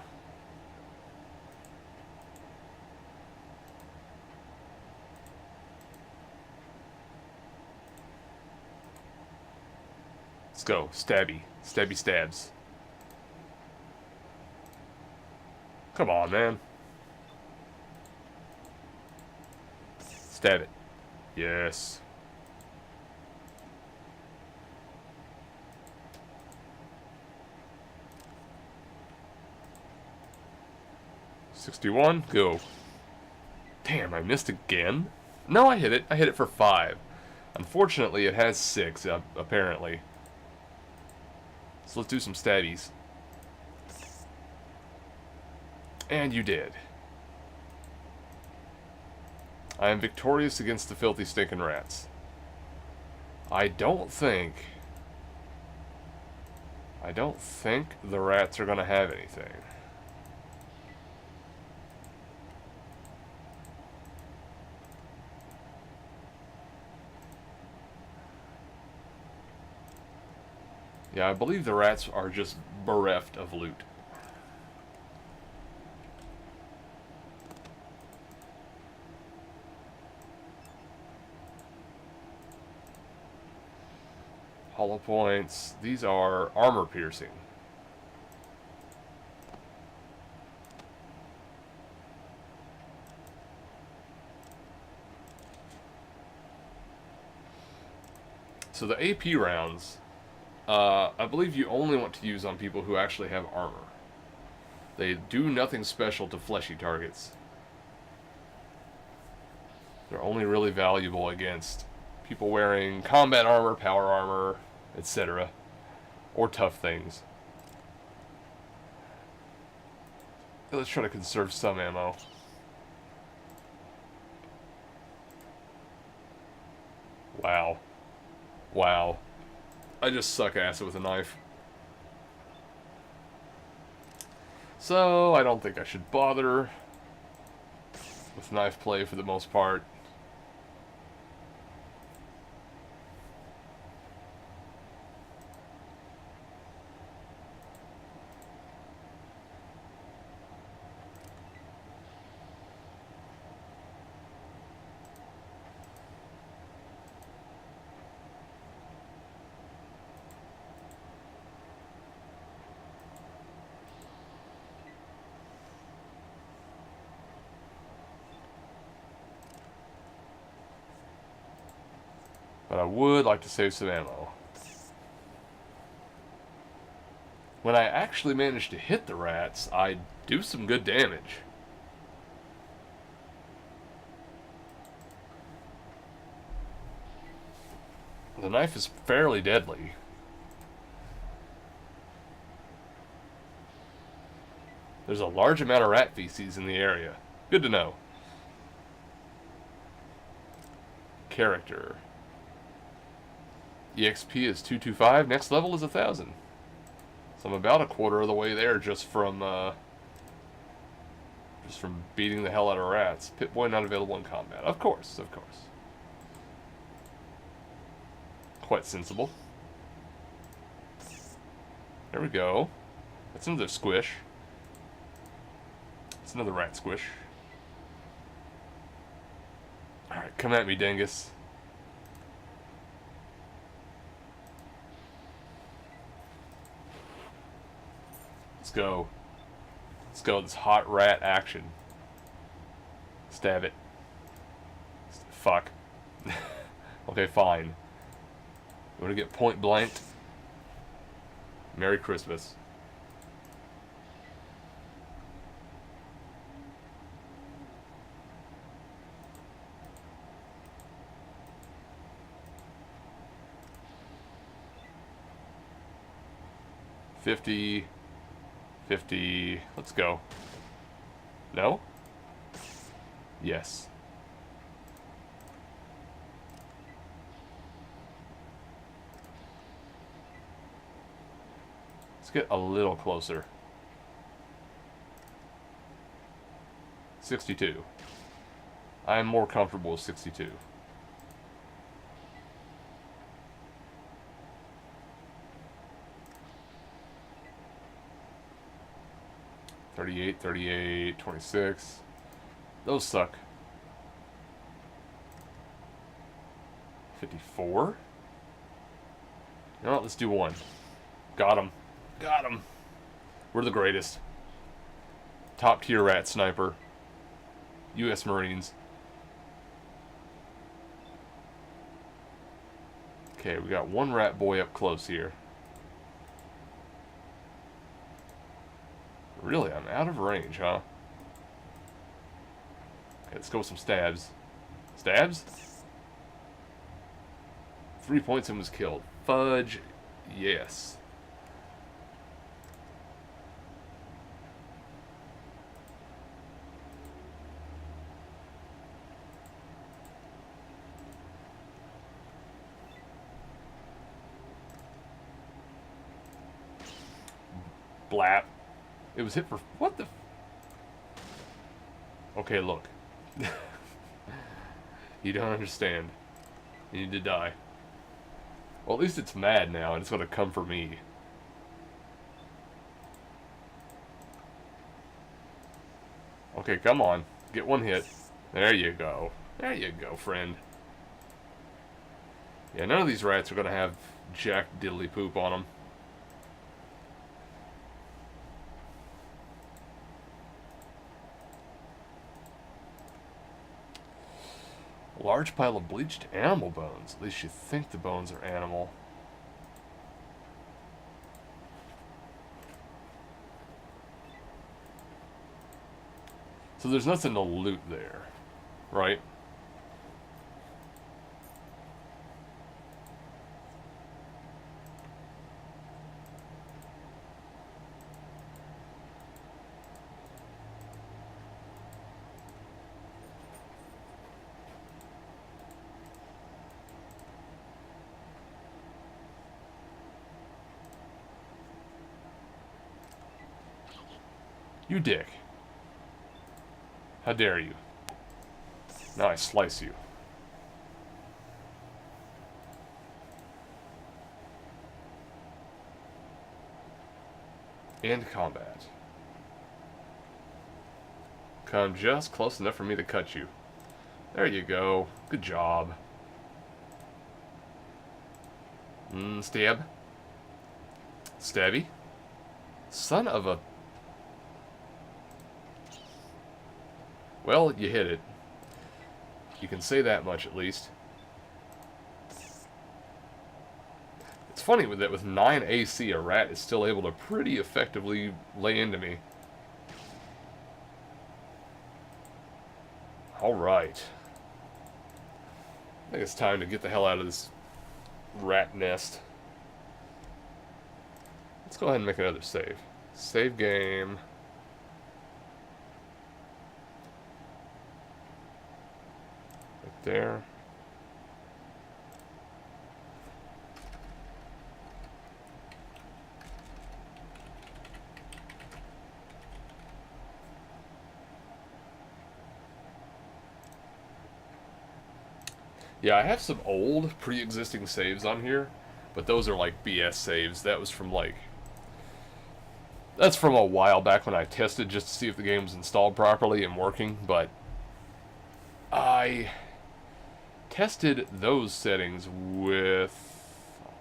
Let's go. Stabby. Stabby stabs. Come on, man. Stab it. Yes. $61. Go. Damn, I missed again? No, I hit it. I hit it for 5. Unfortunately, it has 6, apparently. So let's do some stabbies. And you did. I am victorious against the filthy stinking rats. I don't think the rats are gonna have anything. Yeah, I believe the rats are just bereft of loot. Hollow points. These are armor piercing. So the AP rounds, I believe you only want to use on people who actually have armor. They do nothing special to fleshy targets. They're only really valuable against people wearing combat armor, power armor, etc. Or tough things. Let's try to conserve some ammo. Wow. Wow. I just suck ass with a knife. So, I don't think I should bother with knife play for the most part. But I would like to save some ammo. When I actually manage to hit the rats, I do some good damage. The knife is fairly deadly. There's a large amount of rat feces in the area. Good to know. Character. EXP is 225. Next level is 1,000. So I'm about a quarter of the way there just from beating the hell out of rats. Pip-Boy not available in combat. Of course, of course. Quite sensible. There we go. That's another squish. It's another rat squish. Alright, come at me, dingus. Let's go. Let's go. This hot rat action. Stab it. Fuck. Okay, fine. You want to get point blanked? Merry Christmas. $50. Let's go. No? Yes. Let's get a little closer. 62. I am more comfortable with 62. 38, 38, 26. Those suck. 54. You know what? Let's do one. Got him. Got him. We're the greatest. Top tier rat sniper. U.S. Marines. Okay, we got one rat boy up close here. Really, I'm out of range, huh? Okay, let's go with some stabs. Stabs? 3 points and was killed. Fudge. Yes. Blap. It was hit for... What the... Okay, look. You don't understand. You need to die. Well, at least it's mad now, and it's going to come for me. Okay, come on. Get one hit. There you go. There you go, friend. Yeah, none of these rats are going to have jack diddly poop on them. Large pile of bleached animal bones. At least you think the bones are animal. So there's nothing to loot there, right? You dick. How dare you? Now I slice you. End combat. Come just close enough for me to cut you. There you go. Good job. Stab. Stabby. Son of a... Well, you hit it. You can say that much, at least. It's funny that with 9 AC, a rat is still able to pretty effectively lay into me. Alright. I think it's time to get the hell out of this rat nest. Let's go ahead and make another save. Save game. Right there. Yeah, I have some old pre-existing saves on here, but those are like BS saves. That was from like... That's from a while back when I tested just to see if the game was installed properly and working, but I tested those settings with,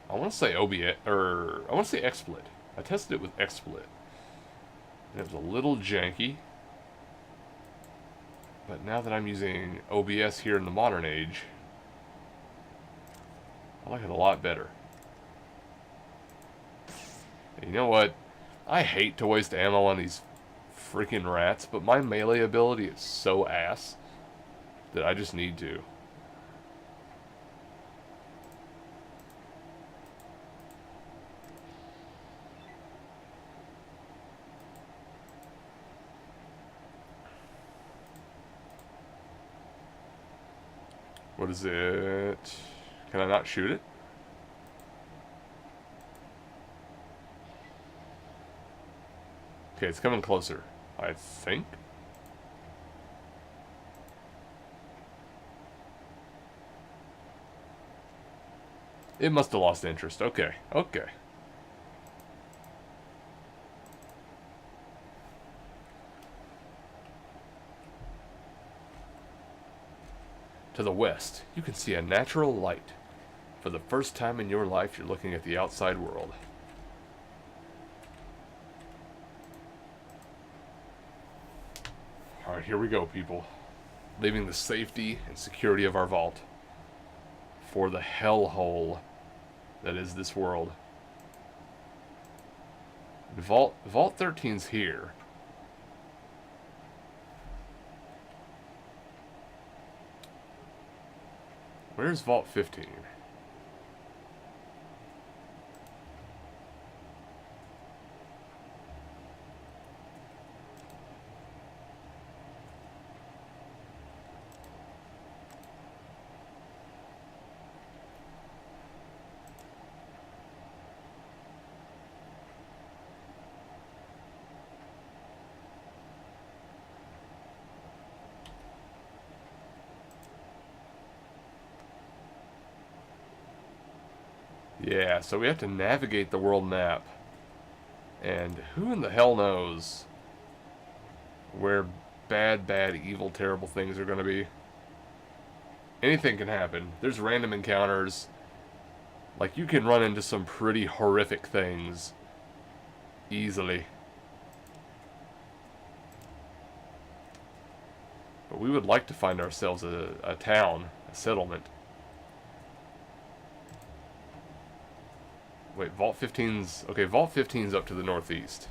I want to say OBS, or I want to say XSplit. I tested it with XSplit, and it was a little janky, but now that I'm using OBS here in the modern age, I like it a lot better. And you know what? I hate to waste ammo on these freaking rats, but my melee ability is so ass that I just need to. What is it? Can I not shoot it? Okay, it's coming closer, I think. It must have lost interest. Okay, okay. To the west, you can see a natural light. For the first time in your life, you're looking at the outside world. Alright, here we go, people. Leaving the safety and security of our vault for the hellhole that is this world. Vault 13's here. Where's Vault 15? Yeah, so we have to navigate the world map. And who in the hell knows where bad, evil, terrible things are going to be. Anything can happen. There's random encounters. Like, you can run into some pretty horrific things easily. But we would like to find ourselves a town, a settlement. Wait, Vault 15's... Okay, Vault 15's up to the northeast.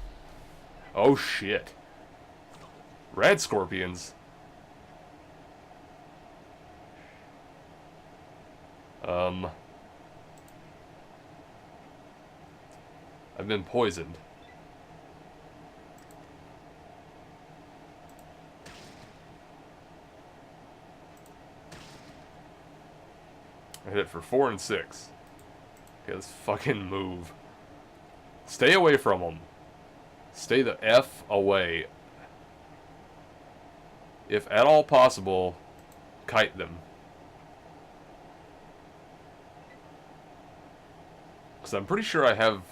Oh, shit. Rad scorpions. I've been poisoned. I hit it for 4 and 6. Okay, let's fucking move. Stay away from them. Stay the F away. If at all possible, kite them. Because I'm pretty sure I have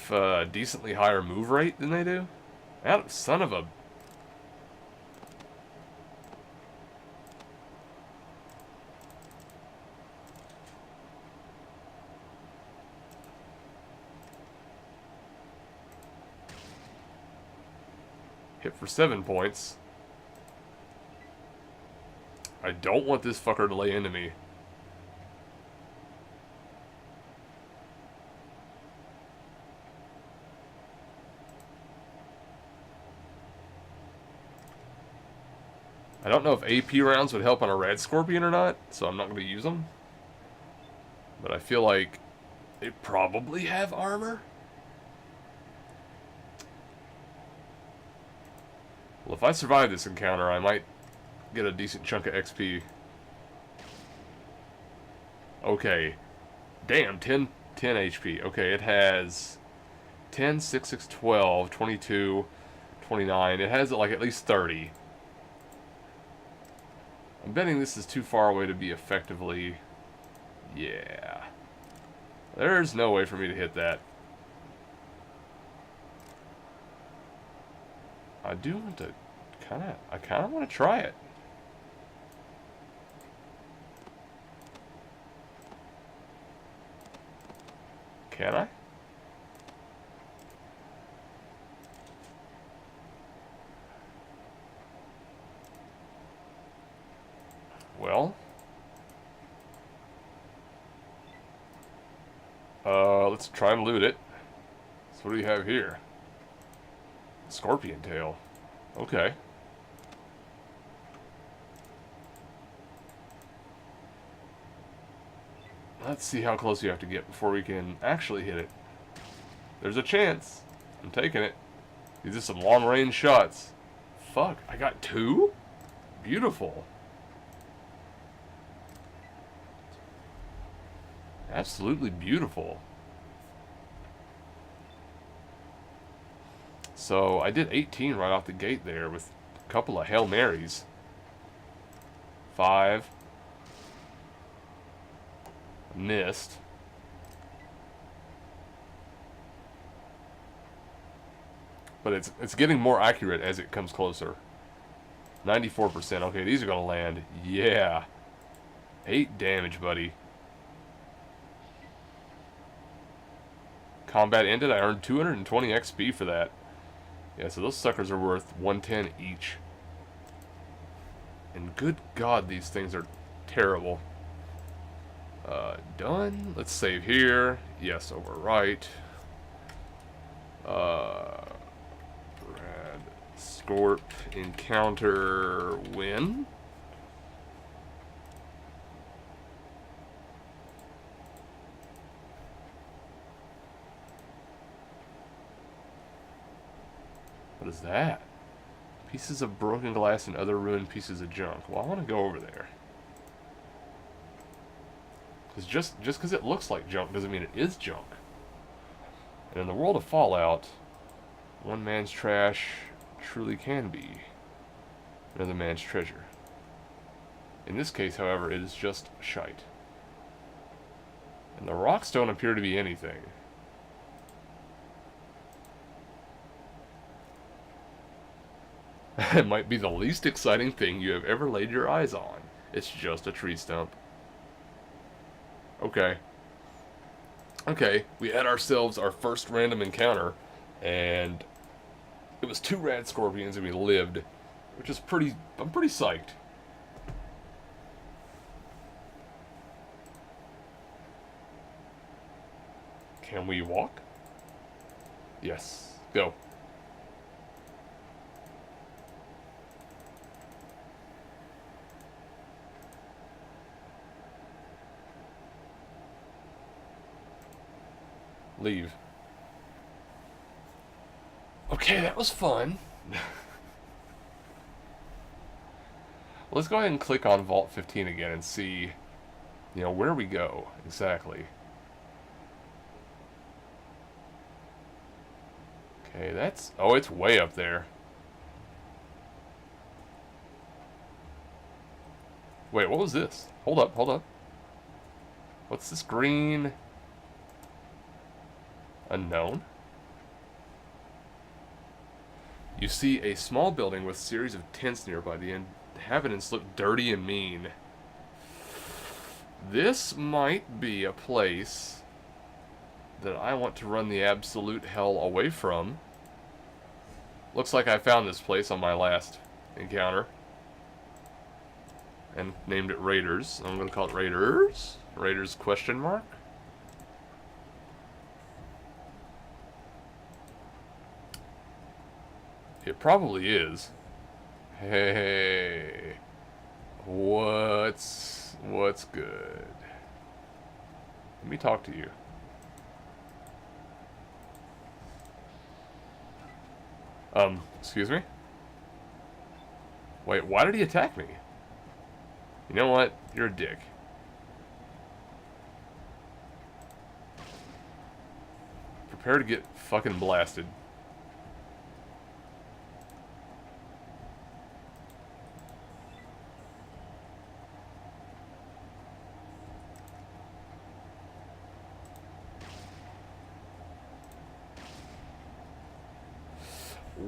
a decently higher move rate than they do. That son of a... Hit for 7 points. I don't want this fucker to lay into me. I don't know if AP rounds would help on a Rad Scorpion or not, so I'm not going to use them. But I feel like they probably have armor. Well, if I survive this encounter, I might get a decent chunk of XP. Okay. Damn, 10 HP. Okay, it has 10, 6, 6, 12, 22, 29. It has like at least 30. I'm betting this is too far away to be effectively... Yeah. There's no way for me to hit that. I do want to I kind of want to try it. Can I? Well. Let's try and loot it. So what do you have here? Scorpion tail. Okay. Let's see how close you have to get before we can actually hit it. There's a chance. I'm taking it. These are some long-range shots. Fuck, I got 2? Beautiful. Absolutely beautiful. So I did 18 right off the gate there with a couple of Hail Marys. 5. Missed. But it's getting more accurate as it comes closer. 94%. Okay, these are gonna land. Yeah. 8 damage, buddy. Combat ended. I earned 220 XP for that. Yeah, so those suckers are worth 110 each. And good God, these things are terrible. Done. Let's save here. Yes, overwrite. Rad Scorp encounter win. What is that? Pieces of broken glass and other ruined pieces of junk. Well, I want to go over there. Because just because it looks like junk doesn't mean it is junk. And in the world of Fallout, one man's trash truly can be another man's treasure. In this case, however, it is just shite. And the rocks don't appear to be anything. It might be the least exciting thing you have ever laid your eyes on. It's just a tree stump. Okay. Okay, we had ourselves our first random encounter, and it was 2 rad scorpions and we lived, which is I'm pretty psyched. Can we walk? Yes. Go. Leave. Okay, that was fun. Let's go ahead and click on Vault 15 again and see, where we go exactly. Okay, it's way up there. Wait, what was this? Hold up. What's this green? Unknown. You see a small building with a series of tents nearby. The inhabitants look dirty and mean. This might be a place that I want to run the absolute hell away from. Looks like I found this place on my last encounter. And named it Raiders. I'm going to call it Raiders. Raiders question mark. It probably is. Hey, what's good? Let me talk to you. Excuse me? Wait, why did he attack me? You know what? You're a dick. Prepare to get fucking blasted.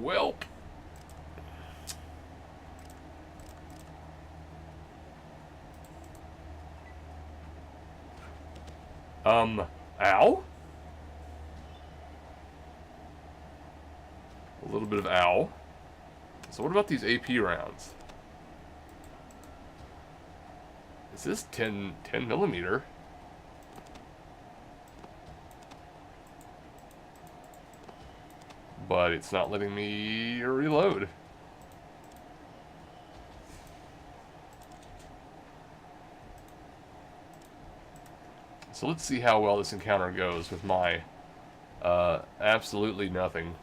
Welp. Ow? A little bit of ow. So what about these AP rounds? Is this 10 millimeter? But it's not letting me reload. So let's see how well this encounter goes with my absolutely nothing.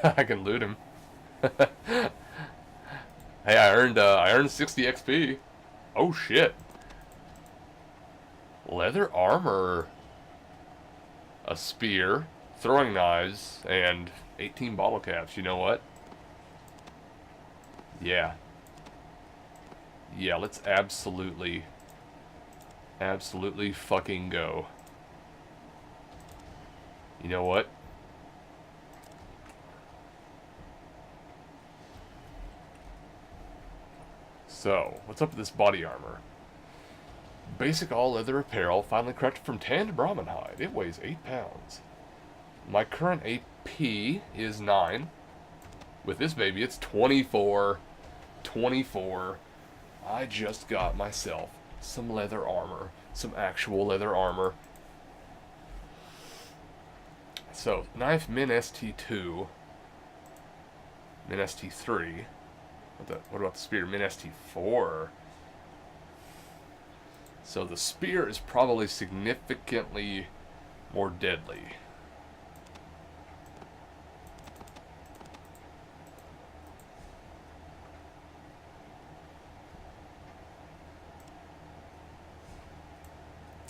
I can loot him. Hey, I earned 60 XP. Oh shit. Leather armor, a spear, throwing knives, and 18 bottle caps. You know what? Yeah. Yeah, let's absolutely fucking go. You know what? So, what's up with this body armor? Basic all-leather apparel, finely crafted from tanned Brahmin hide. It weighs 8 pounds. My current AP is 9. With this baby, it's 24. 24. I just got myself some leather armor. Some actual leather armor. So, knife min ST2. Min ST3. What about the spear? Min ST4. So the spear is probably significantly more deadly.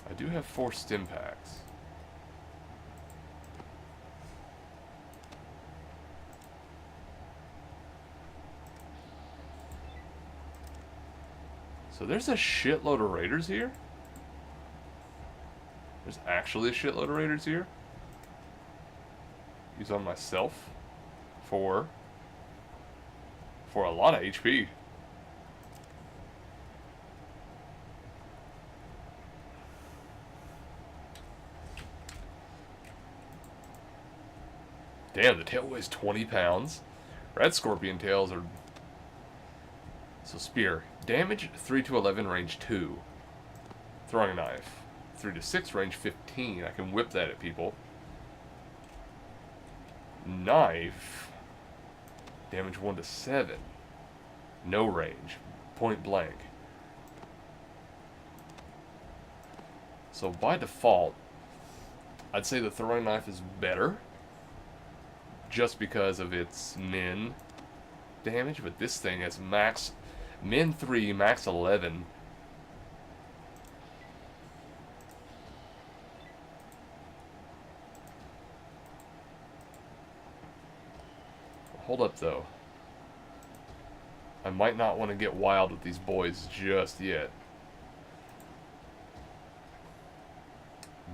I do have 4 stim packs. So there's a shitload of raiders here? There's actually a shitload of raiders here? Use on myself for a lot of HP. Damn, the tail weighs 20 pounds. Red scorpion tails are... So spear. Damage 3 to 11, range 2. Throwing knife. 3 to 6, range 15. I can whip that at people. Knife. Damage 1 to 7. No range. Point blank. So by default, I'd say the throwing knife is better. Just because of its min damage. But this thing has max... Min 3, max 11. Hold up, though. I might not want to get wild with these boys just yet.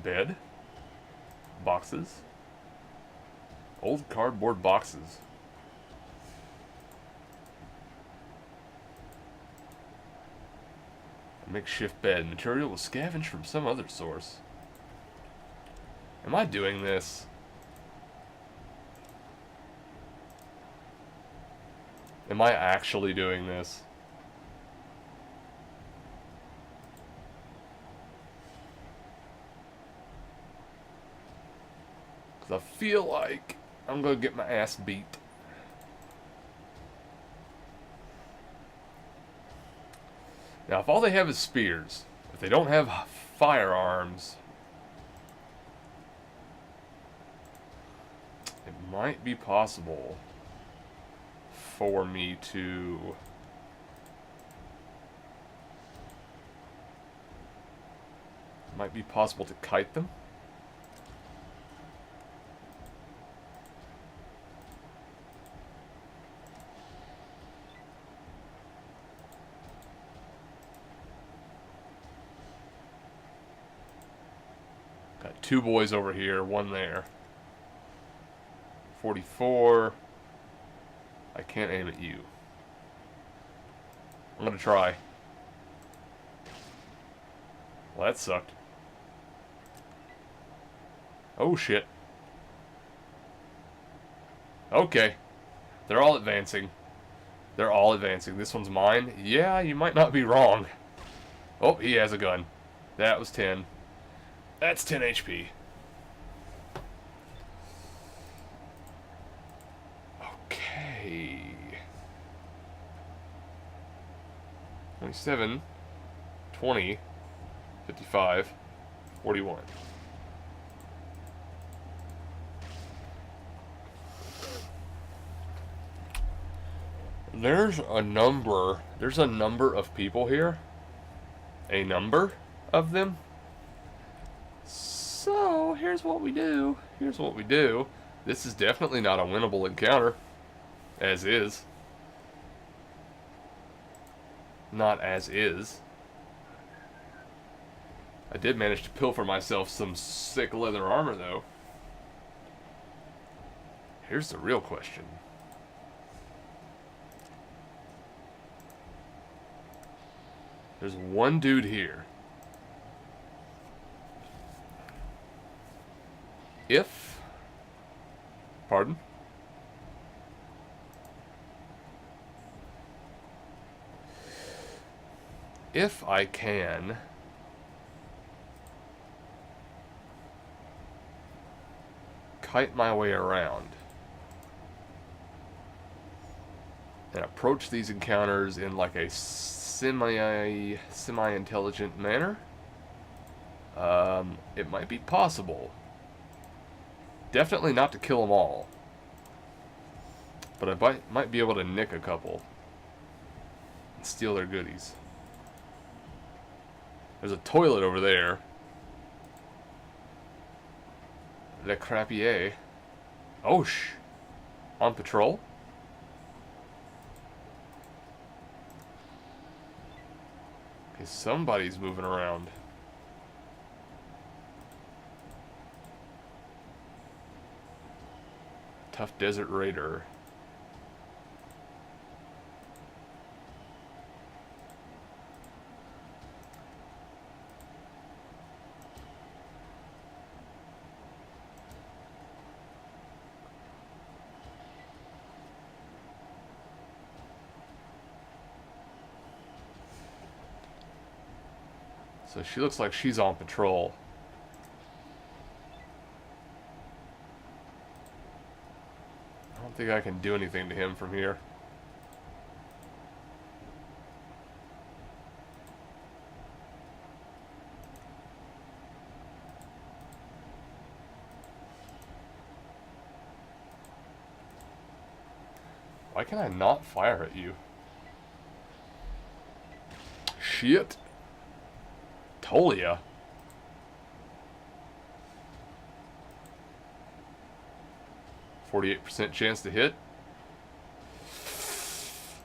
Bed? Boxes? Old cardboard boxes. A makeshift bed. Material was scavenged from some other source. Am I doing this? Am I actually doing this? Because I feel like I'm going to get my ass beat. Now, if all they have is spears, if they don't have firearms, it might be possible for me to... It might be possible to kite them. Got 2 boys over here, 1 there. 44. I can't aim at you. I'm gonna try. Well, that sucked. Oh, shit. Okay. They're all advancing. They're all advancing. This one's mine. Yeah, you might not be wrong. Oh, he has a gun. That was 10. That's 10 HP. Okay. 27, 20, 55, 41. There's a number of people here. A number of them. So, here's what we do. Here's what we do. This is definitely not a winnable encounter. As is. Not as is. I did manage to pilfer myself some sick leather armor, though. Here's the real question. There's one dude here. If... Pardon? If I can... kite my way around and approach these encounters in like a semi-intelligent manner, it might be possible. Definitely not to kill them all, but I might be able to nick a couple and steal their goodies. There's a toilet over there. Le Crapier. Oh, on patrol? Okay, somebody's moving around. Tough Desert Raider. So she looks like she's on patrol. I don't think I can do anything to him from here. Why can I not fire at you? Shit. Tolia. %48 chance to hit.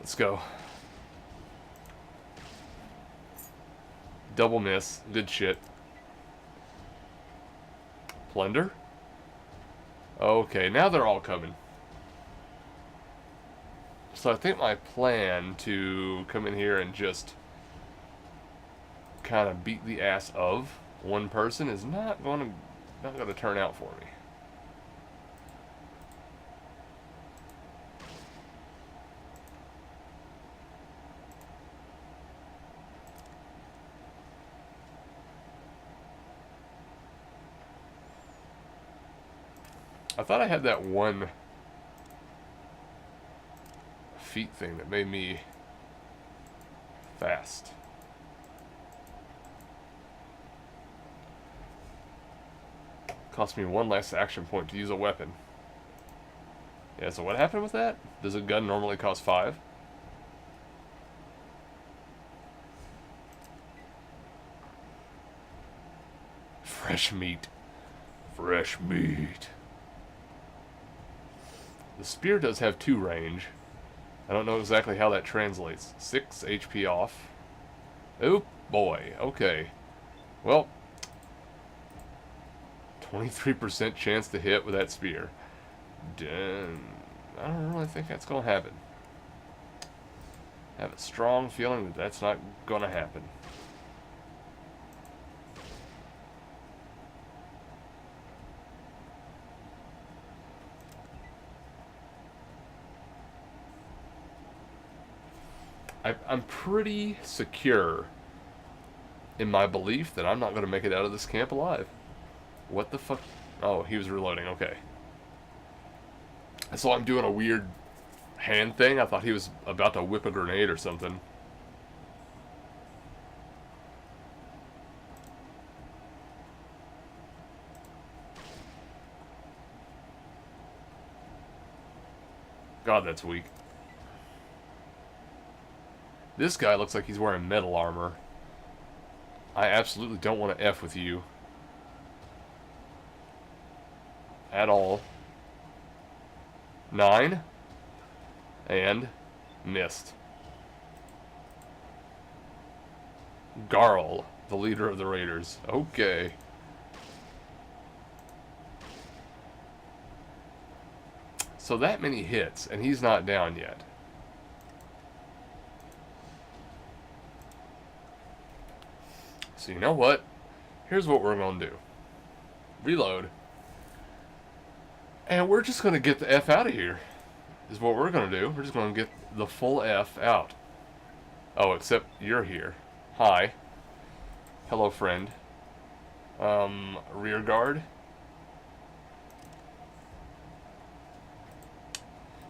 Let's go. Double miss. Good shit. Plunder? Okay, now they're all coming. So I think my plan to come in here and just kind of beat the ass of one person is not going to turn out for me. I thought I had that one feat thing that made me fast. Cost me one less action point to use a weapon. Yeah, so what happened with that? Does a gun normally cost 5? Fresh meat. Fresh meat. The spear does have 2 range. I don't know exactly how that translates. 6 HP off. Oh boy, okay. Well, 23% chance to hit with that spear. Damn, I don't really think that's going to happen. I have a strong feeling that that's not going to happen. I'm pretty secure in my belief that I'm not going to make it out of this camp alive. What the fuck? Oh, he was reloading. Okay. I saw him doing a weird hand thing. I thought he was about to whip a grenade or something. God, that's weak. This guy looks like he's wearing metal armor. I absolutely don't want to F with you. At all. 9. And missed. Garl, the leader of the Raiders. Okay. So that many hits, and he's not down yet. So you know what? Here's what we're going to do. Reload. And we're just going to get the F out of here. Is what we're going to do. We're just going to get the full F out. Oh, except you're here. Hi. Hello, friend. Rear guard.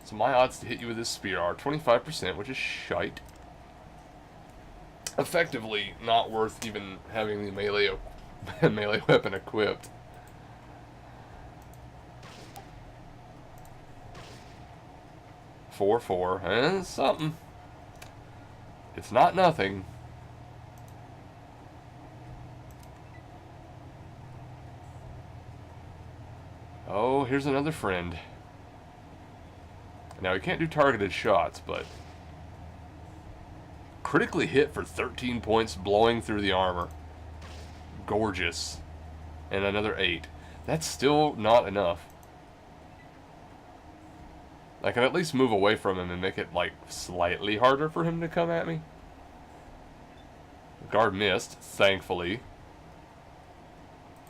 So my odds to hit you with this spear are 25%, which is shite. Effectively not worth even having the melee weapon equipped. Four, and something. It's not nothing. Oh, here's another friend. Now, he can't do targeted shots, but critically hit for 13 points, blowing through the armor. Gorgeous. And another 8. That's still not enough. I can at least move away from him and make it, like, slightly harder for him to come at me. Guard missed, thankfully.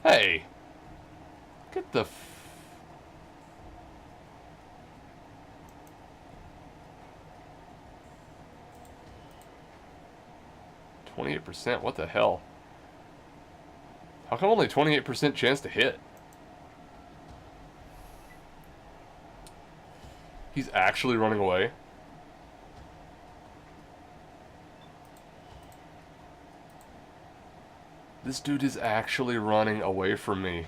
Hey! Get the 28%, what the hell? How come only 28% chance to hit? He's actually running away. This dude is actually running away from me.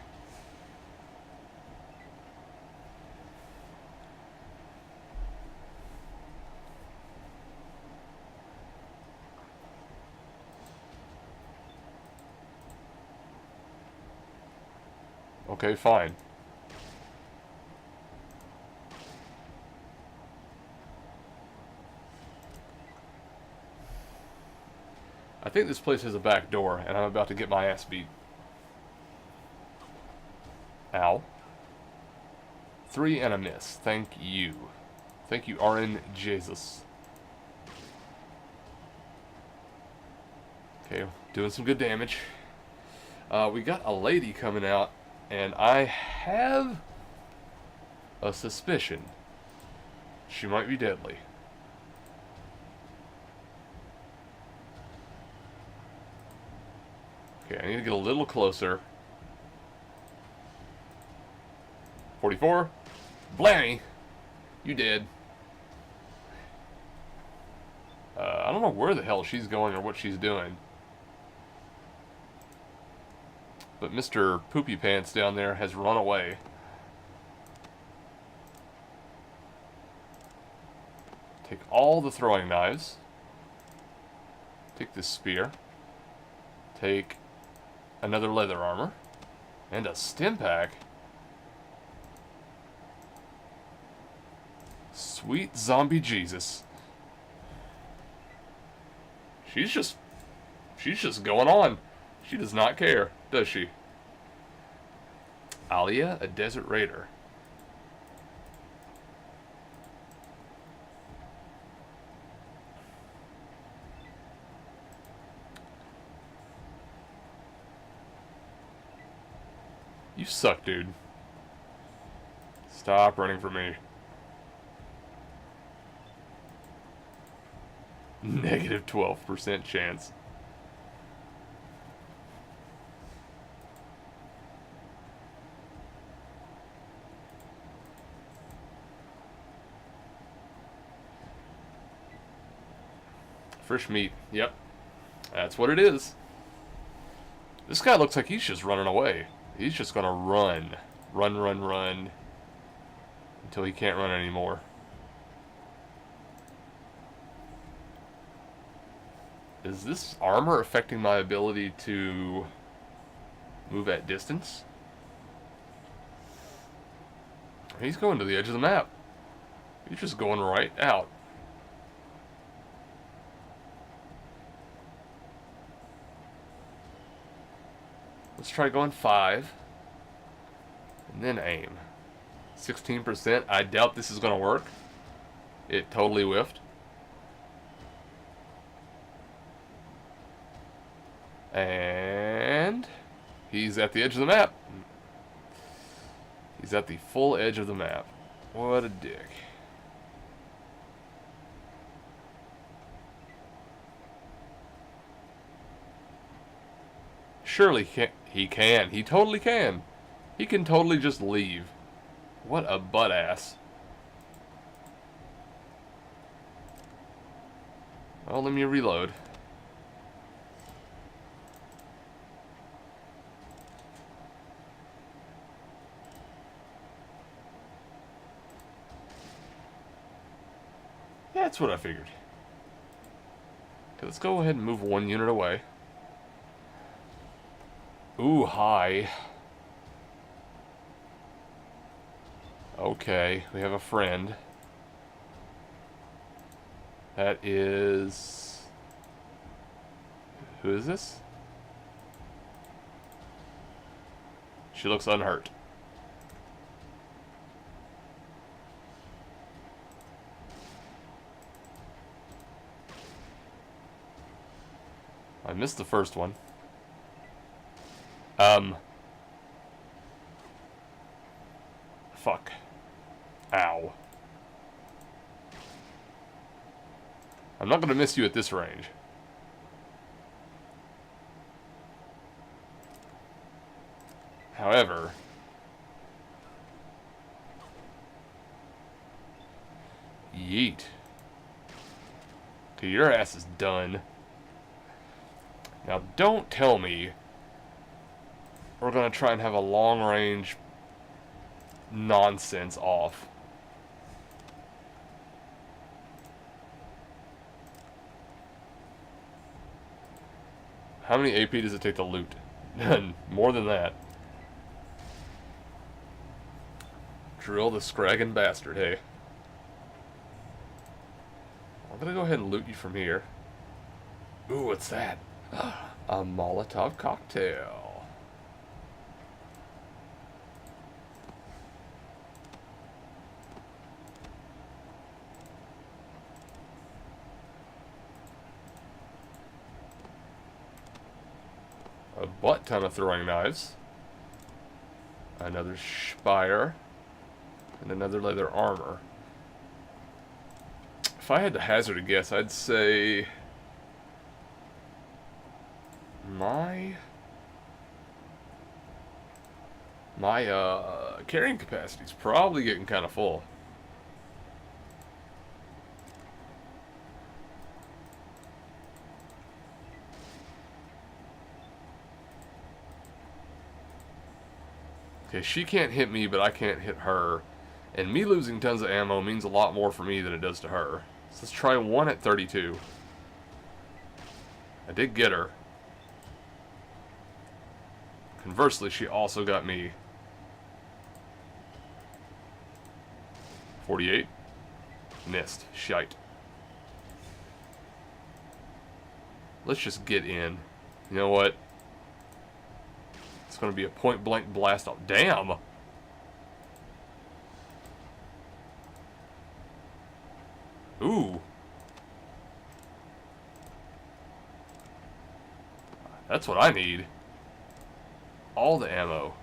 Okay, fine. I think this place has a back door, and I'm about to get my ass beat. Ow. 3 and a miss. Thank you. Thank you, RN Jesus. Okay, doing some good damage. We got a lady coming out, and I have a suspicion she might be deadly. Okay, I need to get a little closer. 44. Blammy! You did. I don't know where the hell she's going or what she's doing. But Mr. Poopy Pants down there has run away. Take all the throwing knives. Take this spear. Take another leather armor. And a stim pack. Sweet zombie Jesus. She's just going on. She does not care, does she? Alia, a desert raider. You suck, dude. Stop running from me. Negative 12% chance. Fresh meat. Yep. That's what it is. This guy looks like he's just running away. He's just gonna run. Run. Until he can't run anymore. Is this armor affecting my ability to move at distance? He's going to the edge of the map. He's just going right out. Let's try going 5. And then aim. 16%. I doubt this is going to work. It totally whiffed. And he's at the edge of the map. He's at the full edge of the map. What a dick. Surely he can. He totally can. He can totally just leave. What a butt ass. Well, let me reload. That's what I figured. Okay, let's go ahead and move one unit away. Ooh, hi. Okay, we have a friend. That is... Who is this? She looks unhurt. I missed the first one. Fuck. Ow. I'm not gonna miss you at this range. However... Yeet. Okay, your ass is done. Now, don't tell me we're going to try and have a long-range nonsense off. How many AP does it take to loot? None. More than that. Drill the scraggin' bastard, hey. I'm going to go ahead and loot you from here. Ooh, what's that? A Molotov cocktail. A butt ton of throwing knives. Another spire. And another leather armor. If I had to hazard a guess, I'd say... My carrying capacity is probably getting kind of full. Okay, she can't hit me, but I can't hit her. And me losing tons of ammo means a lot more for me than it does to her. So let's try one at 32. I did get her. Conversely, she also got me. 48. Missed. Shite. Let's just get in. You know what? It's going to be a point-blank blast off. Damn! Ooh. That's what I need. All the ammo.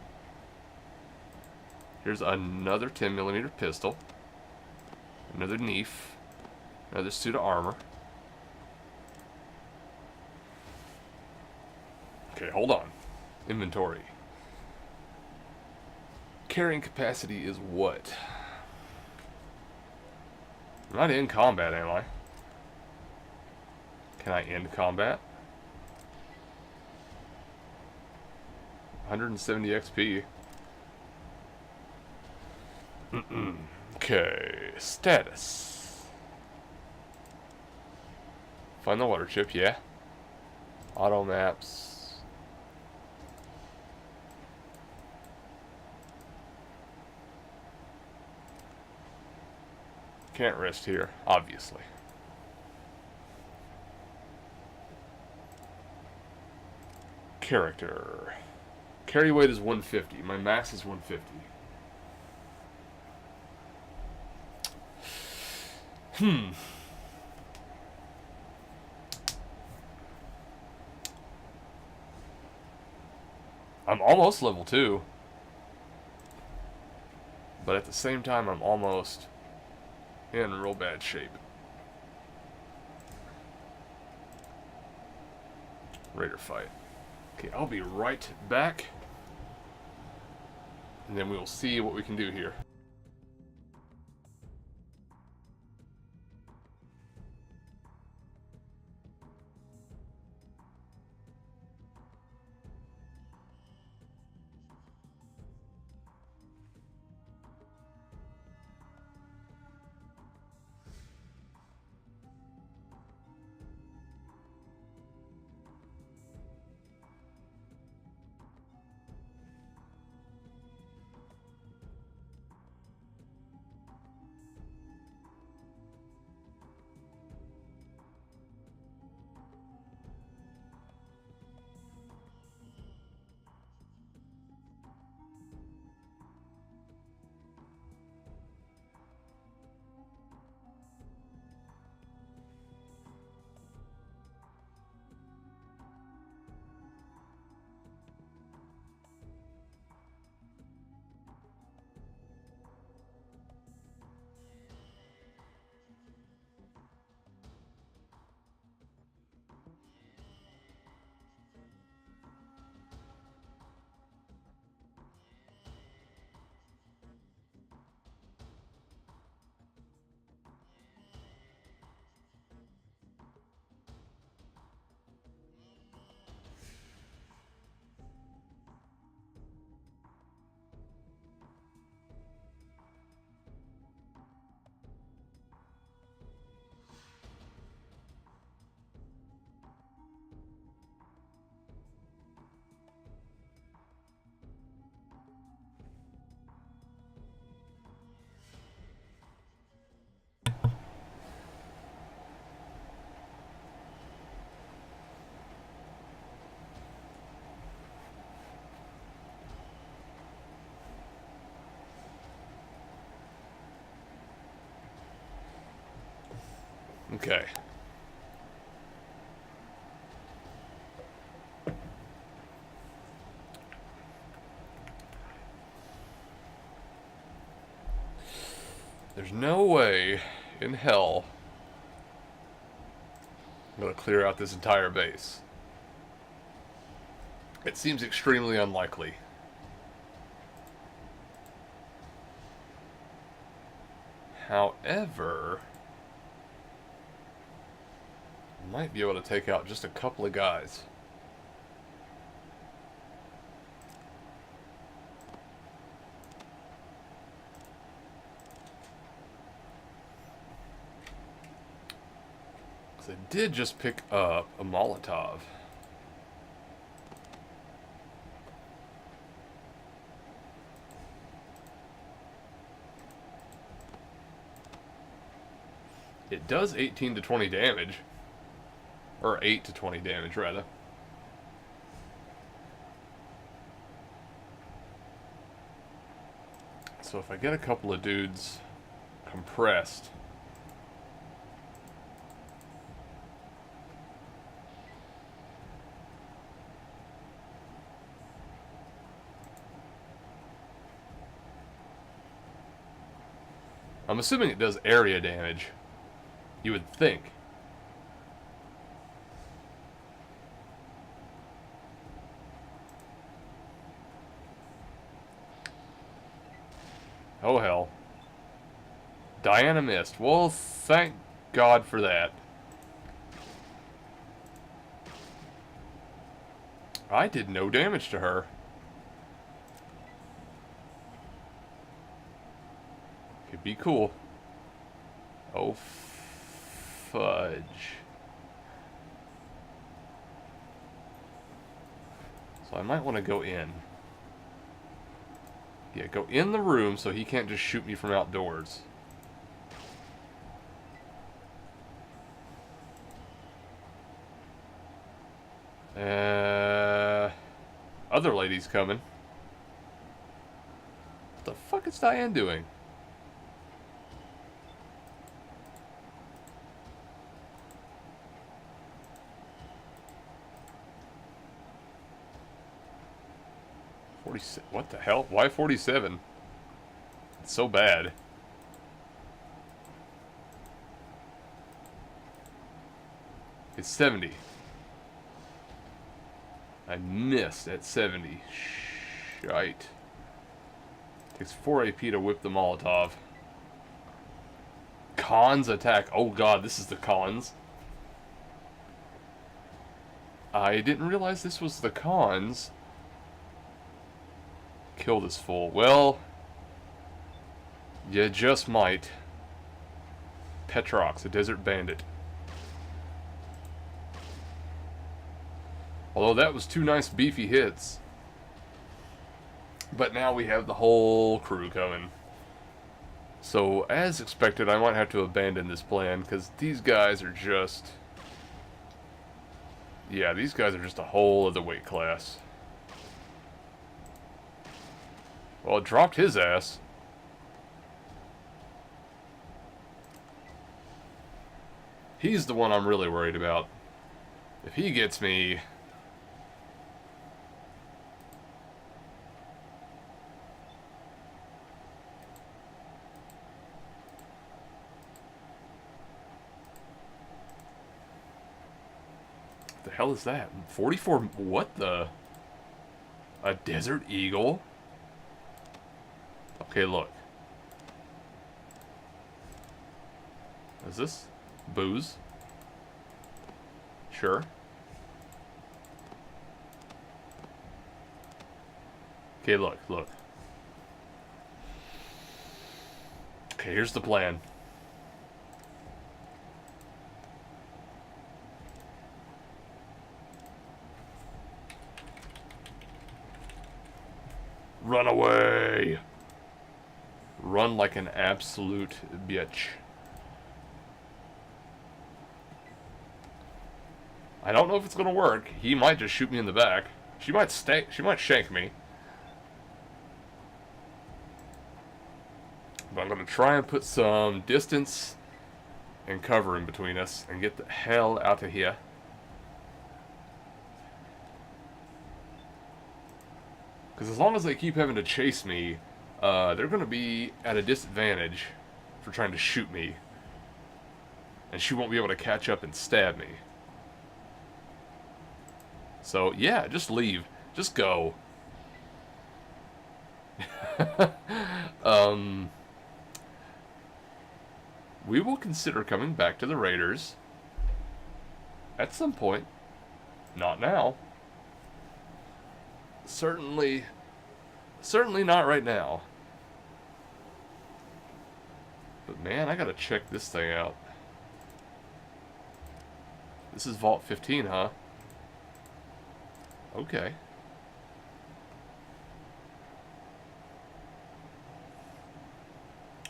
Here's another 10mm pistol. Another Neef. Another suit of armor. Okay, hold on. Inventory. Carrying capacity is what? I'm not in combat, am I? Can I end combat? 170 XP. Okay, status. Find the water chip, yeah. Auto maps. Can't rest here, obviously. Character. Carry weight is 150. My max is 150. I'm almost level 2. But at the same time, I'm almost in real bad shape. Raider fight. Okay, I'll be right back. And then we will see what we can do here. Okay. There's no way in hell I'm going to clear out this entire base. It seems extremely unlikely. However, I might be able to take out just a couple of guys. Because I did just pick up a Molotov. It does 18 to 20 damage. Or 8 to 20 damage, rather. So if I get a couple of dudes compressed, I'm assuming it does area damage. You would think. Oh hell. Diana missed. Well, thank God for that. I did no damage to her. Could be cool. Oh, fudge. So I might want to go in. Yeah, go in the room so he can't just shoot me from outdoors. Other lady's coming. What the fuck is Diane doing? 47. What the hell? Why 47? It's so bad. It's 70. I missed at 70. Shite. Takes 4 AP to whip the Molotov. Cons attack. Oh god, this is the cons. I didn't realize this was the cons. Kill this fool. Well, you just might. Petrox, a desert bandit. Although that was 2 nice beefy hits. But now we have the whole crew coming. So, as expected, I might have to abandon this plan, because these guys are just... Yeah, these guys are just a whole other weight class. Well, it dropped his ass. He's the one I'm really worried about. If he gets me... What the hell is that? 44... What the... A Desert Eagle? Okay, look. Is this booze? Sure. Okay, look. Okay, here's the plan. Run away! Run like an absolute bitch. I don't know if it's gonna work. He might just shoot me in the back. She might shank me. But I'm gonna try and put some distance and cover in between us and get the hell out of here. Because as long as they keep having to chase me, they're going to be at a disadvantage for trying to shoot me. And she won't be able to catch up and stab me. So, yeah, just leave. Just go. We will consider coming back to the Raiders at some point. Not now. Certainly not right now. But man, I gotta check this thing out. This is Vault 15, huh? Okay.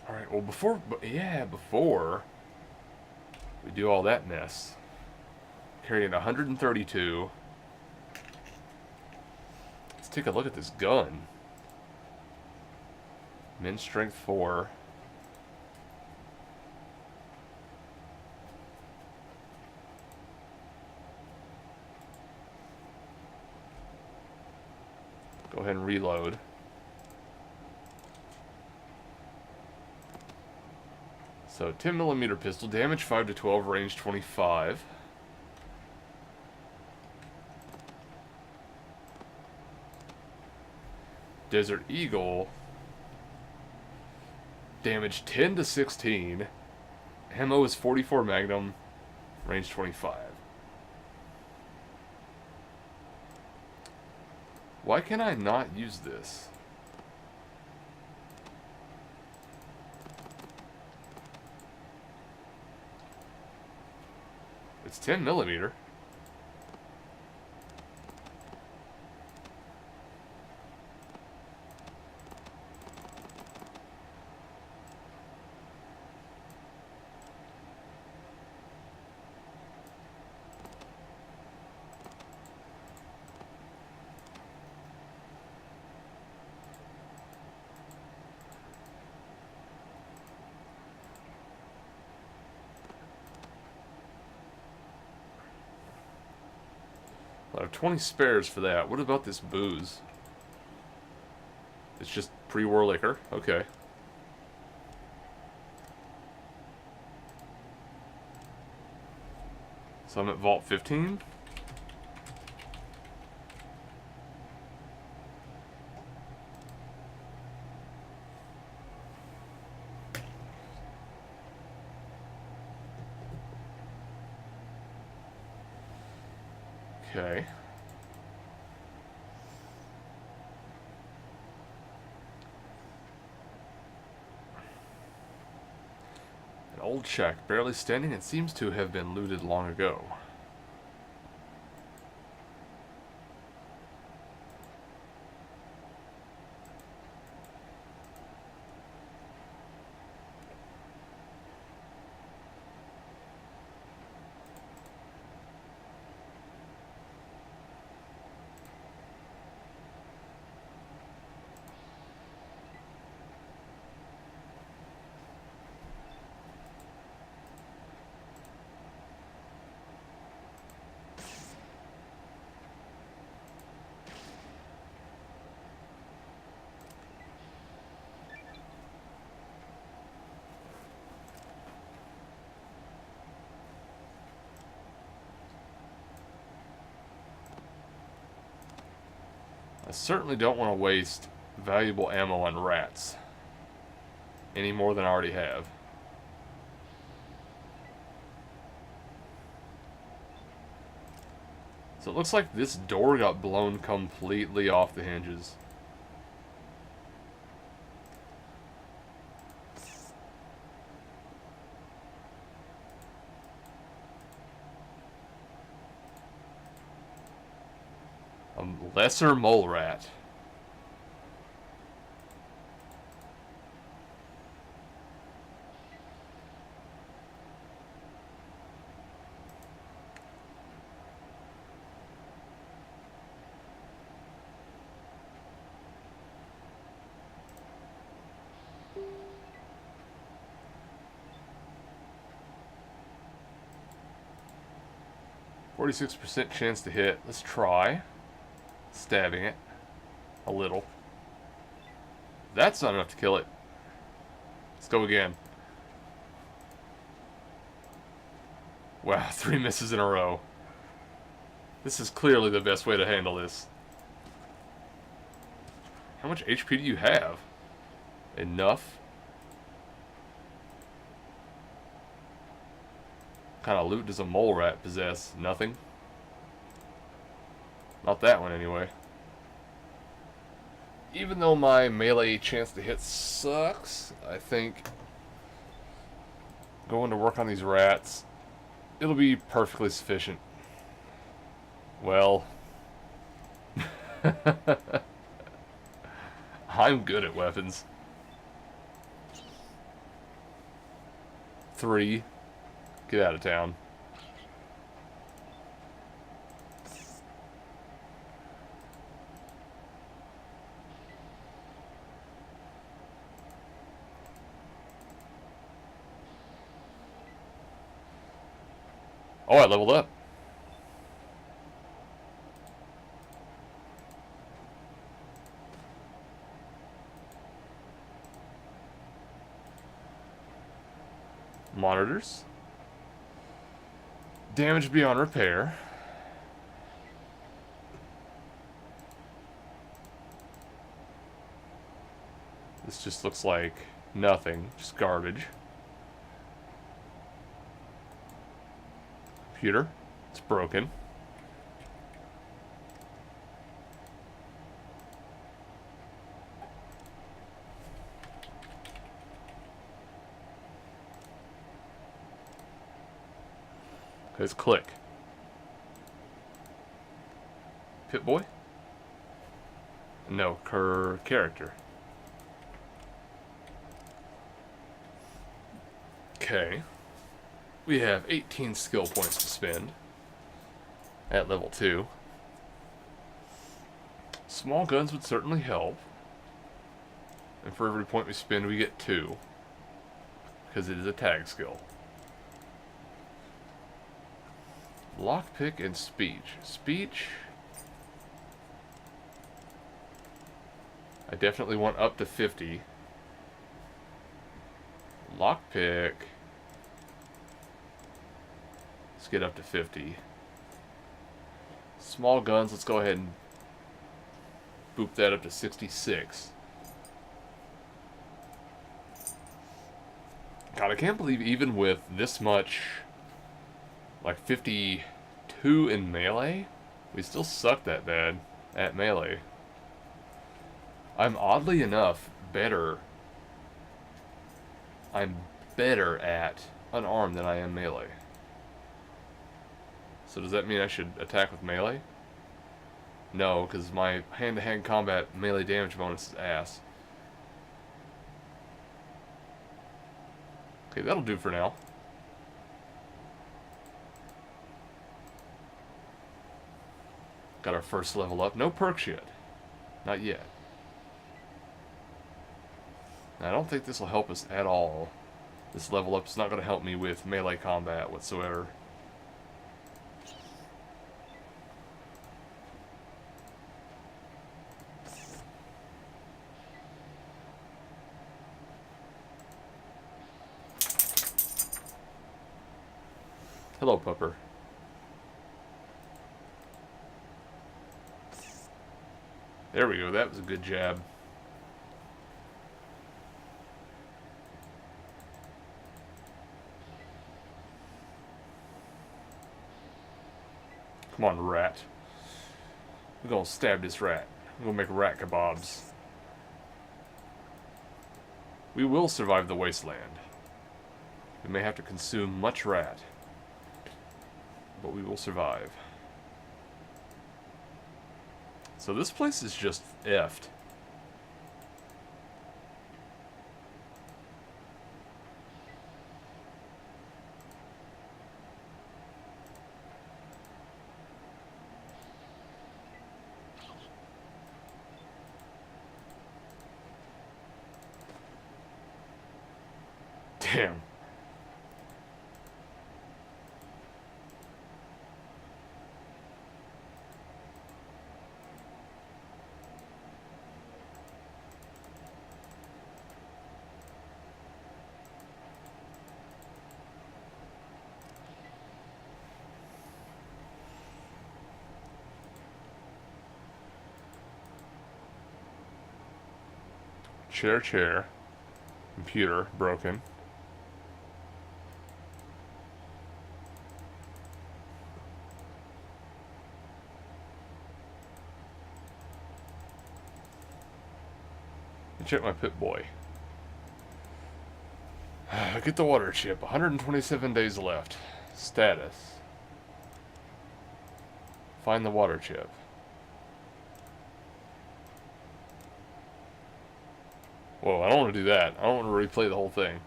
Alright, well before we do all that mess, carrying 132. Let's take a look at this gun. Men's strength 4. Go ahead and reload. So 10mm pistol, damage 5 to 12, range 25. Desert Eagle, damage 10 to 16. Ammo is 44 Magnum, range 25. Why can I not use this? It's 10mm. I have 20 spares for that. What about this booze? It's just pre-war liquor. Okay. So I'm at Vault 15. Okay. An old shack, barely standing, it seems to have been looted long ago. I certainly don't want to waste valuable ammo on rats. Any more than I already have. So it looks like this door got blown completely off the hinges. A lesser mole rat. %46 chance to hit. Let's try stabbing it a little. That's not enough to kill it. Let's go again. Wow, 3 misses in a row. This is clearly the best way to handle this. How much HP do you have? Enough? What kind of loot does a mole rat possess? Nothing? Not that one, anyway. Even though my melee chance to hit sucks, I think going to work on these rats, it'll be perfectly sufficient. Well, I'm good at weapons. 3. Get out of town. Oh, I leveled up. Monitors. Damage beyond repair. This just looks like nothing, just garbage. Computer, it's broken. Let's click. Pip-Boy? No, character. Okay. We have 18 skill points to spend at level 2. Small guns would certainly help. And for every point we spend, we get 2. Because it is a tag skill. Lockpick and speech. Speech. I definitely want up to 50. Lockpick. Let's get up to 50. Small guns, let's go ahead and boop that up to 66. God, I can't believe even with this much, like 52 in melee, we still suck that bad at melee. I'm oddly enough better. I'm better at unarmed than I am melee. So does that mean I should attack with melee? No, because my hand-to-hand combat melee damage bonus is ass. Okay, that'll do for now. Got our first level up. No perks yet. Not yet. Now, I don't think this will help us at all. This level up is not going to help me with melee combat whatsoever. Hello, pupper. There we go. That was a good jab. Come on, rat. We're gonna stab this rat. We're gonna make rat kebabs. We will survive the wasteland. We may have to consume much rat, but we will survive. So this place is just effed. Damn. Chair. Computer, broken. And check my Pip-Boy. Get the water chip. 127 days left. Status. Find the water chip. Whoa, I don't want to do that. I don't want to replay the whole thing.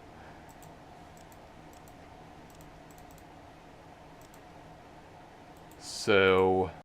So